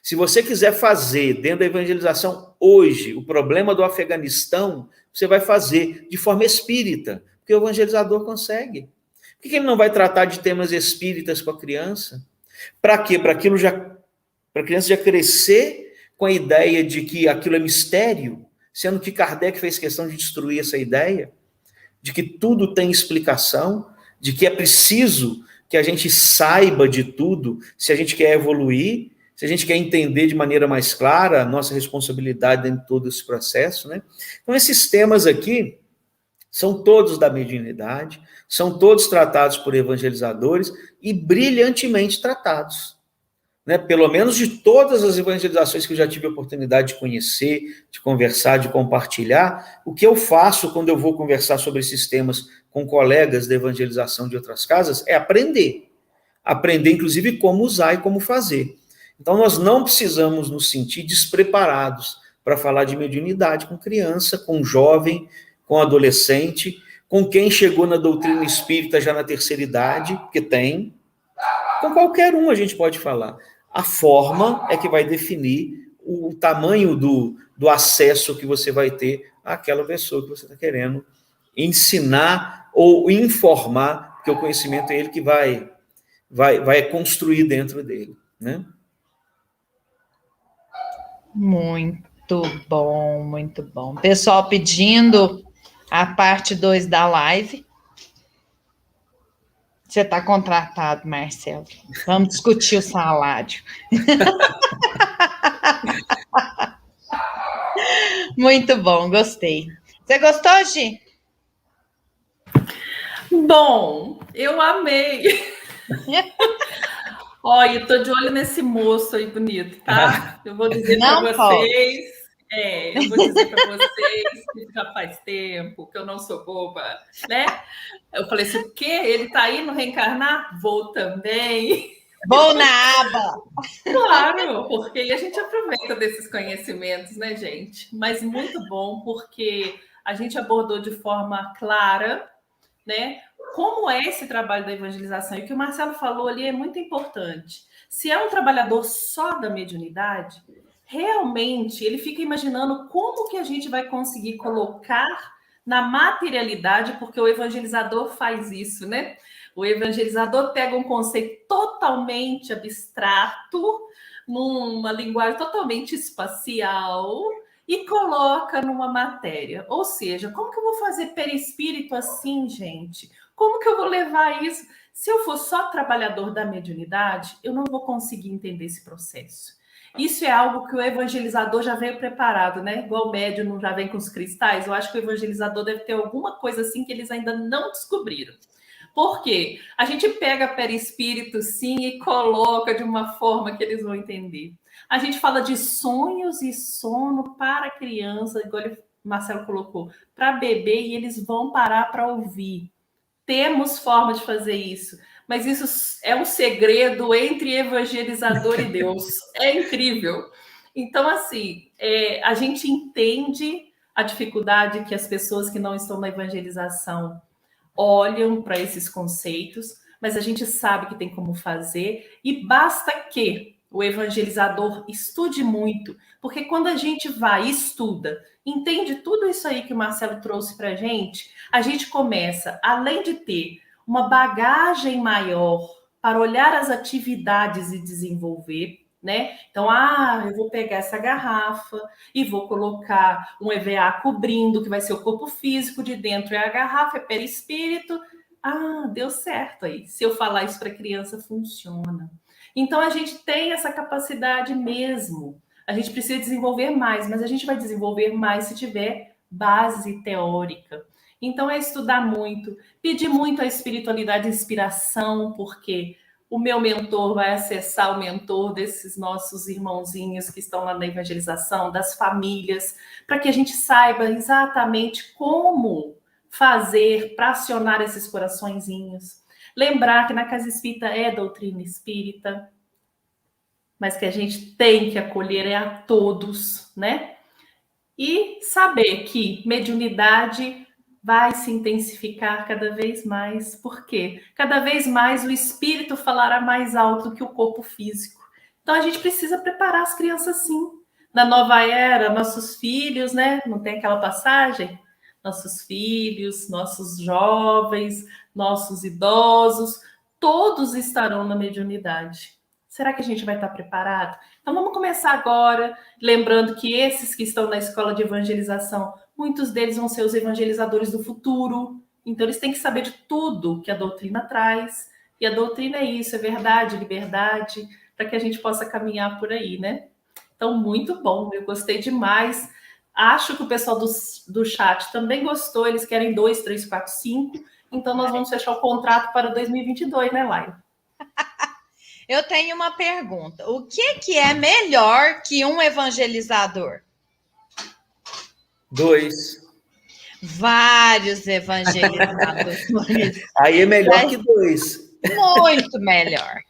Se você quiser fazer dentro da evangelização hoje o problema do Afeganistão, você vai fazer de forma espírita, porque o evangelizador consegue. Por que ele não vai tratar de temas espíritas com a criança? Para quê? Para a criança já crescer com a ideia de que aquilo é mistério, sendo que Kardec fez questão de destruir essa ideia, de que tudo tem explicação, de que é preciso que a gente saiba de tudo, se a gente quer evoluir, se a gente quer entender de maneira mais clara a nossa responsabilidade dentro de todo esse processo, né? Então, esses temas aqui são todos da mediunidade, são todos tratados por evangelizadores e brilhantemente tratados, né? Pelo menos de todas as evangelizações que eu já tive a oportunidade de conhecer, de conversar, de compartilhar, o que eu faço quando eu vou conversar sobre esses temas com colegas da evangelização de outras casas é aprender, inclusive como usar e como fazer. Então, nós não precisamos nos sentir despreparados para falar de mediunidade com criança, com jovem, com adolescente, com quem chegou na doutrina espírita já na terceira idade, porque tem. Com qualquer um a gente pode falar. A forma é que vai definir o tamanho do acesso que você vai ter àquela pessoa que você está querendo ensinar ou informar, porque o conhecimento é ele que vai construir dentro dele, né? Muito bom, muito bom. Pessoal pedindo a parte 2 da live. Você está contratado, Marcelo. Vamos discutir o salário. Muito bom, gostei. Você gostou, Gi? Bom, eu amei. Olha, tô de olho nesse moço aí bonito, tá? Eu vou dizer para vocês, que já faz tempo que eu não sou boba, né? Eu falei assim, o quê? Ele tá indo reencarnar? Vou também. Vou na aba. Claro, porque aí a gente aproveita desses conhecimentos, né, gente? Mas muito bom, porque a gente abordou de forma clara, né? Como é esse trabalho da evangelização? E o que o Marcelo falou ali é muito importante. Se é um trabalhador só da mediunidade, realmente ele fica imaginando como que a gente vai conseguir colocar na materialidade, porque o evangelizador faz isso, né? O evangelizador pega um conceito totalmente abstrato, numa linguagem totalmente espacial, e coloca numa matéria. Ou seja, como que eu vou fazer perispírito assim, gente? Como que eu vou levar isso? Se eu for só trabalhador da mediunidade, eu não vou conseguir entender esse processo. Isso é algo que o evangelizador já veio preparado, né? Igual o médium não já vem com os cristais. Eu acho que o evangelizador deve ter alguma coisa assim que eles ainda não descobriram. Por quê? A gente pega perispírito, sim, e coloca de uma forma que eles vão entender. A gente fala de sonhos e sono para criança, igual o Marcelo colocou, para bebê, e eles vão parar para ouvir. Temos forma de fazer isso, mas isso é um segredo entre evangelizador e Deus. É incrível. Então, assim, a gente entende a dificuldade que as pessoas que não estão na evangelização olham para esses conceitos, mas a gente sabe que tem como fazer, e basta que o evangelizador estude muito, porque quando a gente vai e estuda, entende tudo isso aí que o Marcelo trouxe para a gente começa, além de ter uma bagagem maior para olhar as atividades e desenvolver, né? Então, eu vou pegar essa garrafa e vou colocar um EVA cobrindo, que vai ser o corpo físico, de dentro é a garrafa, é perispírito. Deu certo aí. Se eu falar isso para criança, funciona. Então, a gente tem essa capacidade mesmo. A gente precisa desenvolver mais, mas a gente vai desenvolver mais se tiver base teórica. Então, é estudar muito, pedir muito a espiritualidade e inspiração, porque o meu mentor vai acessar o mentor desses nossos irmãozinhos que estão lá na evangelização, das famílias, para que a gente saiba exatamente como fazer para acionar esses coraçõezinhos. Lembrar que na Casa Espírita é doutrina espírita, mas que a gente tem que acolher a todos, né? E saber que mediunidade vai se intensificar cada vez mais, porque cada vez mais o espírito falará mais alto que o corpo físico. Então, a gente precisa preparar as crianças, sim. Na nova era, nossos filhos, né? Não tem aquela passagem? Nossos filhos, nossos jovens, nossos idosos, todos estarão na mediunidade. Será que a gente vai estar preparado? Então, vamos começar agora, lembrando que esses que estão na escola de evangelização, muitos deles vão ser os evangelizadores do futuro. Então, eles têm que saber de tudo que a doutrina traz. E a doutrina é isso, é verdade, liberdade, para que a gente possa caminhar por aí, né? Então, muito bom, eu gostei demais. Acho que o pessoal do chat também gostou, eles querem 2, 3, 4, 5. Então, nós vamos fechar o contrato para 2022, né, Laila? Eu tenho uma pergunta. O que é melhor que um evangelizador? 2. Vários evangelizadores. Aí é melhor que 2. Muito melhor.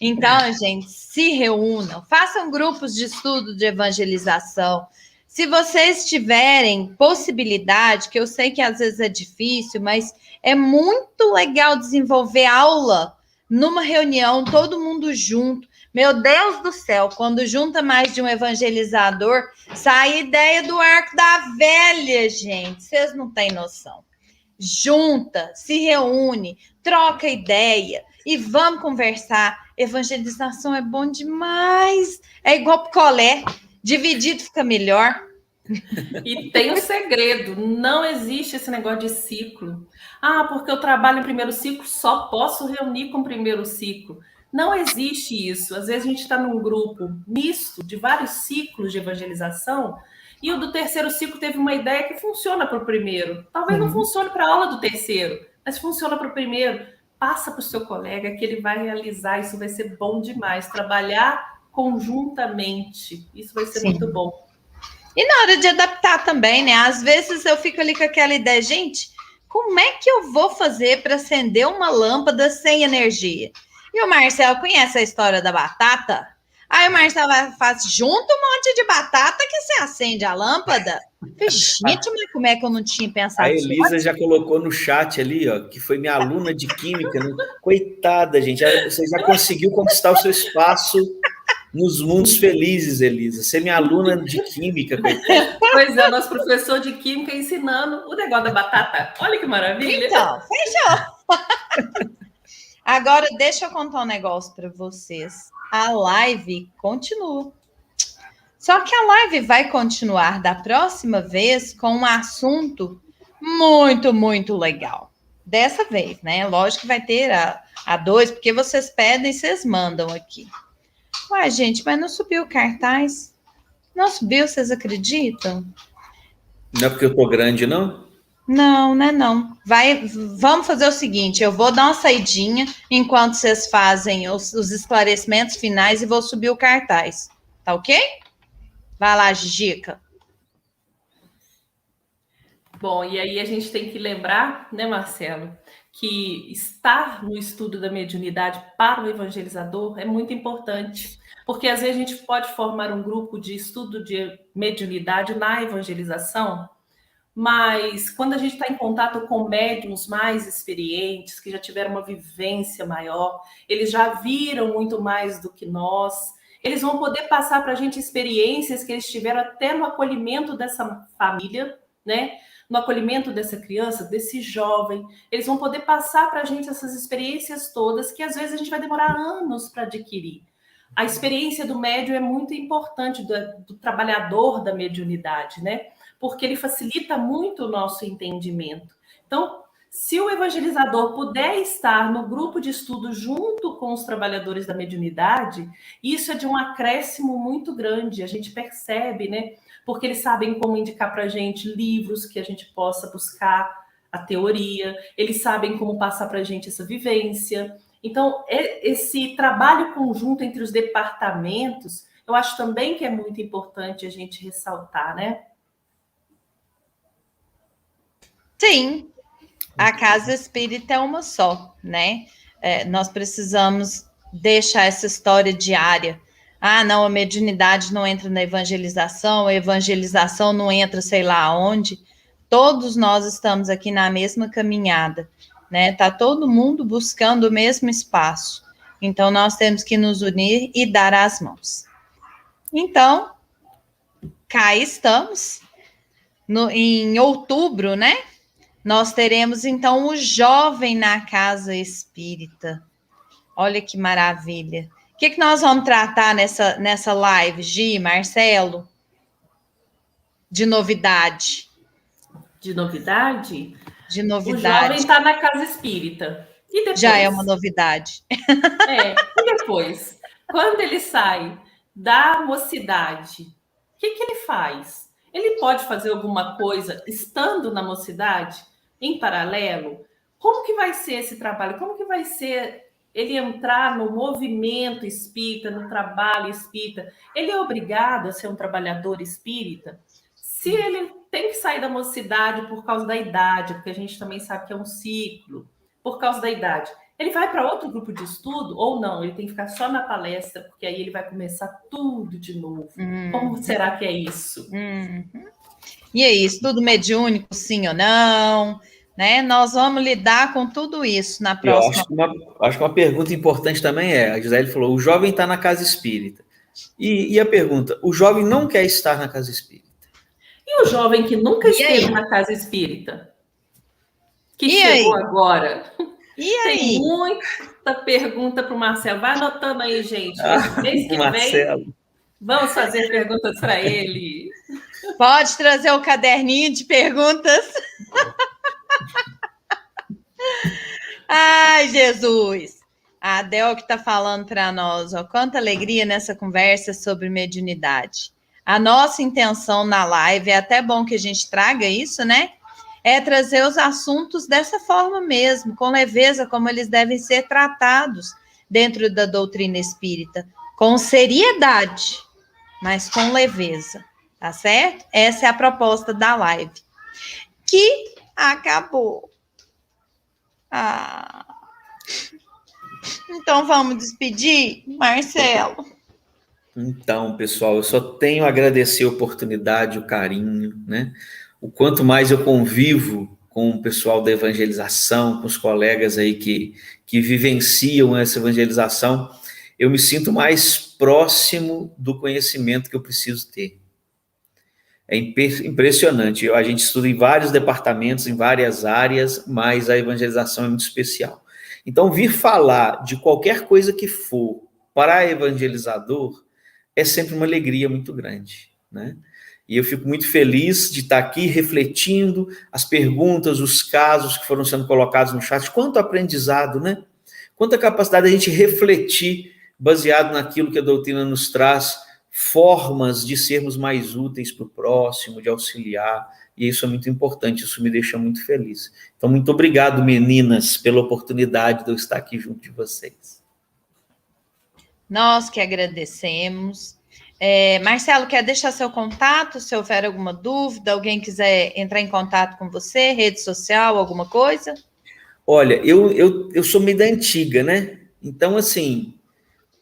Então, gente, se reúnam, façam grupos de estudo de evangelização. Se vocês tiverem possibilidade, que eu sei que às vezes é difícil, mas é muito legal desenvolver aula numa reunião, todo mundo junto. Meu Deus do céu, quando junta mais de um evangelizador, sai a ideia do arco da velha, gente. Vocês não têm noção. Junta, se reúne, troca ideia e vamos conversar. Evangelização é bom demais. É igual picolé, dividido fica melhor. E tem um segredo, não existe esse negócio de ciclo. Ah, porque eu trabalho em primeiro ciclo, só posso reunir com o primeiro ciclo. Não existe isso. Às vezes a gente está num grupo misto de vários ciclos de evangelização e o do terceiro ciclo teve uma ideia que funciona para o primeiro. Talvez não funcione para a aula do terceiro, mas funciona para o primeiro. Passa para o seu colega que ele vai realizar. Isso vai ser bom demais. Trabalhar conjuntamente. Isso vai ser muito bom. E na hora de adaptar também, né? Às vezes eu fico ali com aquela ideia, gente, como é que eu vou fazer para acender uma lâmpada sem energia? E o Marcelo conhece a história da batata? Aí o Marcelo faz, junta um monte de batata que você acende a lâmpada. Gente, mas como é que eu não tinha pensado A Elisa já colocou no chat ali, ó, que foi minha aluna de química. Né? Coitada, gente. Você já conseguiu conquistar o seu espaço nos mundos felizes, Elisa. Você é minha aluna de química, coitada. Pois é, nosso professor de química ensinando o negócio da batata. Olha que maravilha. Então, fechou. Agora, deixa eu contar um negócio para vocês. A live continua. Só que a live vai continuar da próxima vez com um assunto muito, muito legal. Dessa vez, né? Lógico que vai ter a 2, porque vocês pedem e vocês mandam aqui. Ué, gente, mas não subiu o cartaz? Não subiu, vocês acreditam? Não é porque eu tô grande, não? Não, né, não. Vamos fazer o seguinte, eu vou dar uma saidinha enquanto vocês fazem os esclarecimentos finais e vou subir o cartaz. Tá ok? Vai lá, Gigica. Bom, e aí a gente tem que lembrar, né, Marcelo, que estar no estudo da mediunidade para o evangelizador é muito importante, porque às vezes a gente pode formar um grupo de estudo de mediunidade na evangelização, mas quando a gente está em contato com médiuns mais experientes, que já tiveram uma vivência maior, eles já viram muito mais do que nós, eles vão poder passar para a gente experiências que eles tiveram até no acolhimento dessa família, né? No acolhimento dessa criança, desse jovem. Eles vão poder passar para a gente essas experiências todas, que às vezes a gente vai demorar anos para adquirir. A experiência do médium é muito importante, do trabalhador da mediunidade, né? Porque ele facilita muito o nosso entendimento. Então, se o evangelizador puder estar no grupo de estudo junto com os trabalhadores da mediunidade, isso é de um acréscimo muito grande, a gente percebe, né? Porque eles sabem como indicar para a gente livros que a gente possa buscar a teoria, eles sabem como passar para a gente essa vivência. Então, esse trabalho conjunto entre os departamentos, eu acho também que é muito importante a gente ressaltar, né? Sim, a casa espírita é uma só, né? Nós precisamos deixar essa história diária. Ah, não, a mediunidade não entra na evangelização, a evangelização não entra sei lá aonde. Todos nós estamos aqui na mesma caminhada, né? Tá todo mundo buscando o mesmo espaço. Então, nós temos que nos unir e dar as mãos. Então, cá estamos. Em outubro, né? Nós teremos, então, o Jovem na Casa Espírita. Olha que maravilha. O que nós vamos tratar nessa live, Gi, Marcelo? De novidade. De novidade? De novidade. O jovem está na Casa Espírita. E depois? Já é uma novidade. E depois? Quando ele sai da mocidade, o que ele faz? Ele pode fazer alguma coisa estando na mocidade, em paralelo? Como que vai ser esse trabalho? Como que vai ser ele entrar no movimento espírita, no trabalho espírita? Ele é obrigado a ser um trabalhador espírita? Se ele tem que sair da mocidade por causa da idade, porque a gente também sabe que é um ciclo, por causa da idade, ele vai para outro grupo de estudo ou não? Ele tem que ficar só na palestra, porque aí ele vai começar tudo de novo. Como será que é isso? E é isso, tudo mediúnico, sim ou não, né? Nós vamos lidar com tudo isso na próxima. Acho que uma pergunta importante também a Gisele falou, o jovem está na casa espírita. E a pergunta, o jovem não quer estar na casa espírita? E o jovem que nunca esteve na casa espírita? Que chegou agora? E aí? Tem muita pergunta para o Marcelo. Vai anotando aí, gente. Mês que vem, vamos fazer perguntas para ele. Pode trazer o caderninho de perguntas. Ai, Jesus. A Adel que está falando para nós, ó, quanta alegria nessa conversa sobre mediunidade. A nossa intenção na live, é até bom que a gente traga isso, né? É trazer os assuntos dessa forma mesmo, com leveza, como eles devem ser tratados dentro da doutrina espírita, com seriedade, mas com leveza, tá certo? Essa é a proposta da live, que acabou. Então, vamos despedir, Marcelo? Então, pessoal, eu só tenho a agradecer a oportunidade, o carinho, né? O quanto mais eu convivo com o pessoal da evangelização, com os colegas aí que vivenciam essa evangelização, eu me sinto mais próximo do conhecimento que eu preciso ter. É impressionante. A gente estuda em vários departamentos, em várias áreas, mas a evangelização é muito especial. Então, vir falar de qualquer coisa que for para evangelizador é sempre uma alegria muito grande, né? E eu fico muito feliz de estar aqui refletindo as perguntas, os casos que foram sendo colocados no chat. Quanto aprendizado, né? Quanta capacidade a gente refletir baseado naquilo que a doutrina nos traz, formas de sermos mais úteis para o próximo, de auxiliar, e isso é muito importante, isso me deixa muito feliz. Então, muito obrigado, meninas, pela oportunidade de eu estar aqui junto de vocês. Nós que agradecemos. Marcelo, quer deixar seu contato, se houver alguma dúvida, alguém quiser entrar em contato com você, rede social, alguma coisa? Olha, eu sou meio da antiga, né? Então, assim,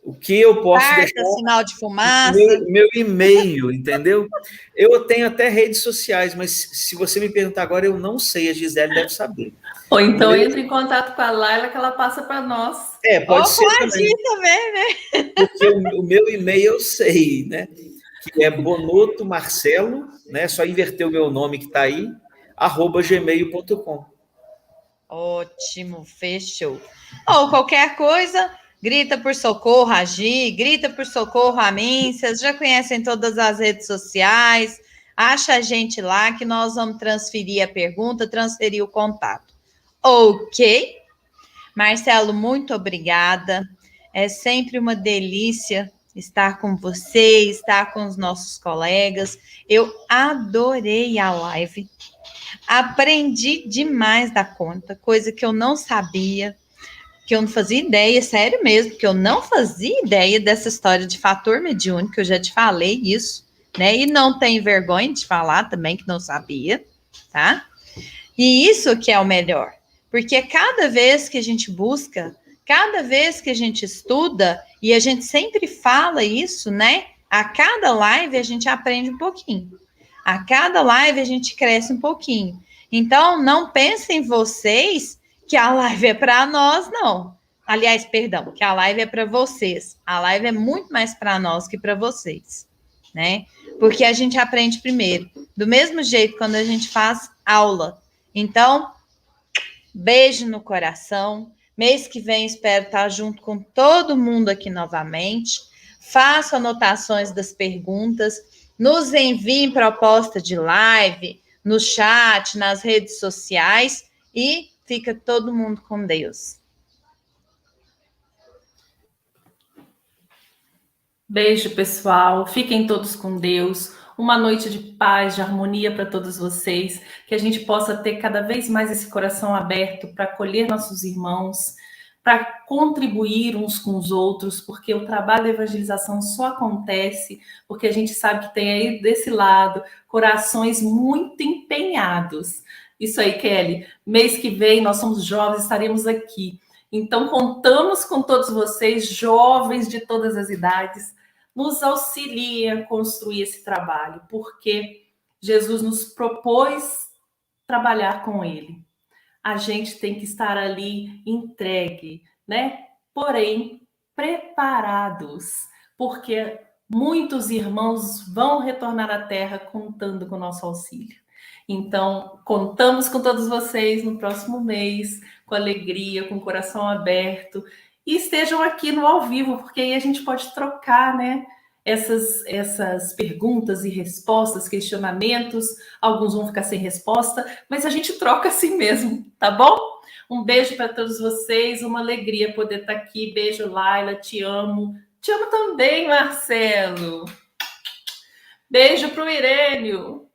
o que eu posso deixar... Sinal de fumaça. Meu e-mail, entendeu? Eu tenho até redes sociais, mas se você me perguntar agora, eu não sei, a Gisele deve saber. Ou então entre em contato com a Laila, que ela passa para nós. Pode ser também, né? Porque o meu e-mail eu sei, né? Que é Bonotto Marcelo, né? Só inverter o meu nome que está aí, @gmail.com. Ótimo, fechou. Ou qualquer coisa, grita por socorro a Gi, grita por socorro a mim, vocês já conhecem todas as redes sociais, acha a gente lá que nós vamos transferir a pergunta, transferir o contato. Ok? Marcelo, muito obrigada. É sempre uma delícia estar com você, estar com os nossos colegas. Eu adorei a live. Aprendi demais da conta, coisa que eu não sabia, que eu não fazia ideia, sério mesmo, que eu não fazia ideia dessa história de fator mediúnico, eu já te falei isso, né? E não tenho vergonha de falar também que não sabia, tá? E isso que é o melhor. Porque cada vez que a gente busca, cada vez que a gente estuda, e a gente sempre fala isso, né? A cada live a gente aprende um pouquinho. A cada live a gente cresce um pouquinho. Então, não pensem vocês que a live é para nós, não. Aliás, perdão, que a live é para vocês. A live é muito mais para nós que para vocês, né? Porque a gente aprende primeiro, do mesmo jeito quando a gente faz aula. Então, beijo no coração. Mês que vem espero estar junto com todo mundo aqui novamente. Faço anotações das perguntas, nos enviem proposta de live, no chat, nas redes sociais e fica todo mundo com Deus. Beijo, pessoal. Fiquem todos com Deus. Uma noite de paz, de harmonia para todos vocês. Que a gente possa ter cada vez mais esse coração aberto para acolher nossos irmãos, para contribuir uns com os outros, porque o trabalho da evangelização só acontece porque a gente sabe que tem aí desse lado corações muito empenhados. Isso aí, Kelly. Mês que vem nós somos jovens, estaremos aqui. Então, contamos com todos vocês, jovens de todas as idades, nos auxilia a construir esse trabalho, porque Jesus nos propôs trabalhar com ele. A gente tem que estar ali entregue, né? Porém, preparados, porque muitos irmãos vão retornar à Terra contando com o nosso auxílio. Então, contamos com todos vocês no próximo mês, com alegria, com o coração aberto. E estejam aqui no ao vivo, porque aí a gente pode trocar, né? Essas perguntas e respostas, questionamentos. Alguns vão ficar sem resposta, mas a gente troca assim mesmo, tá bom? Um beijo para todos vocês, uma alegria poder estar aqui. Beijo, Laila, te amo. Te amo também, Marcelo. Beijo para o Irênio.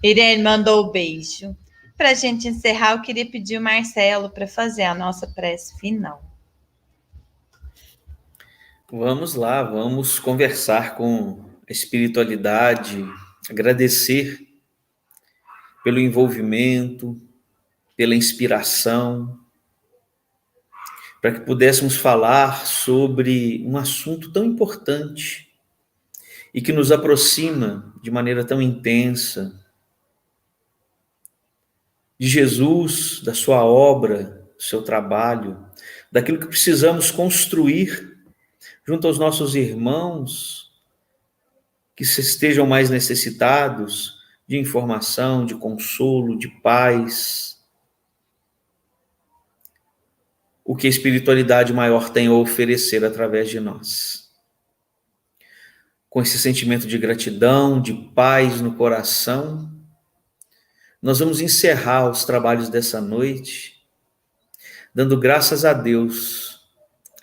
Irene mandou o beijo. Para a gente encerrar, eu queria pedir o Marcelo para fazer a nossa prece final. Vamos lá, vamos conversar com a espiritualidade, agradecer pelo envolvimento, pela inspiração, para que pudéssemos falar sobre um assunto tão importante e que nos aproxima de maneira tão intensa de Jesus, da sua obra, do seu trabalho, daquilo que precisamos construir junto aos nossos irmãos que estejam mais necessitados de informação, de consolo, de paz. O que a espiritualidade maior tem a oferecer através de nós. Com esse sentimento de gratidão, de paz no coração, nós vamos encerrar os trabalhos dessa noite, dando graças a Deus,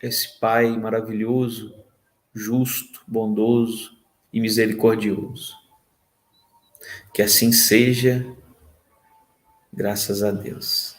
esse Pai maravilhoso, justo, bondoso e misericordioso. Que assim seja, graças a Deus.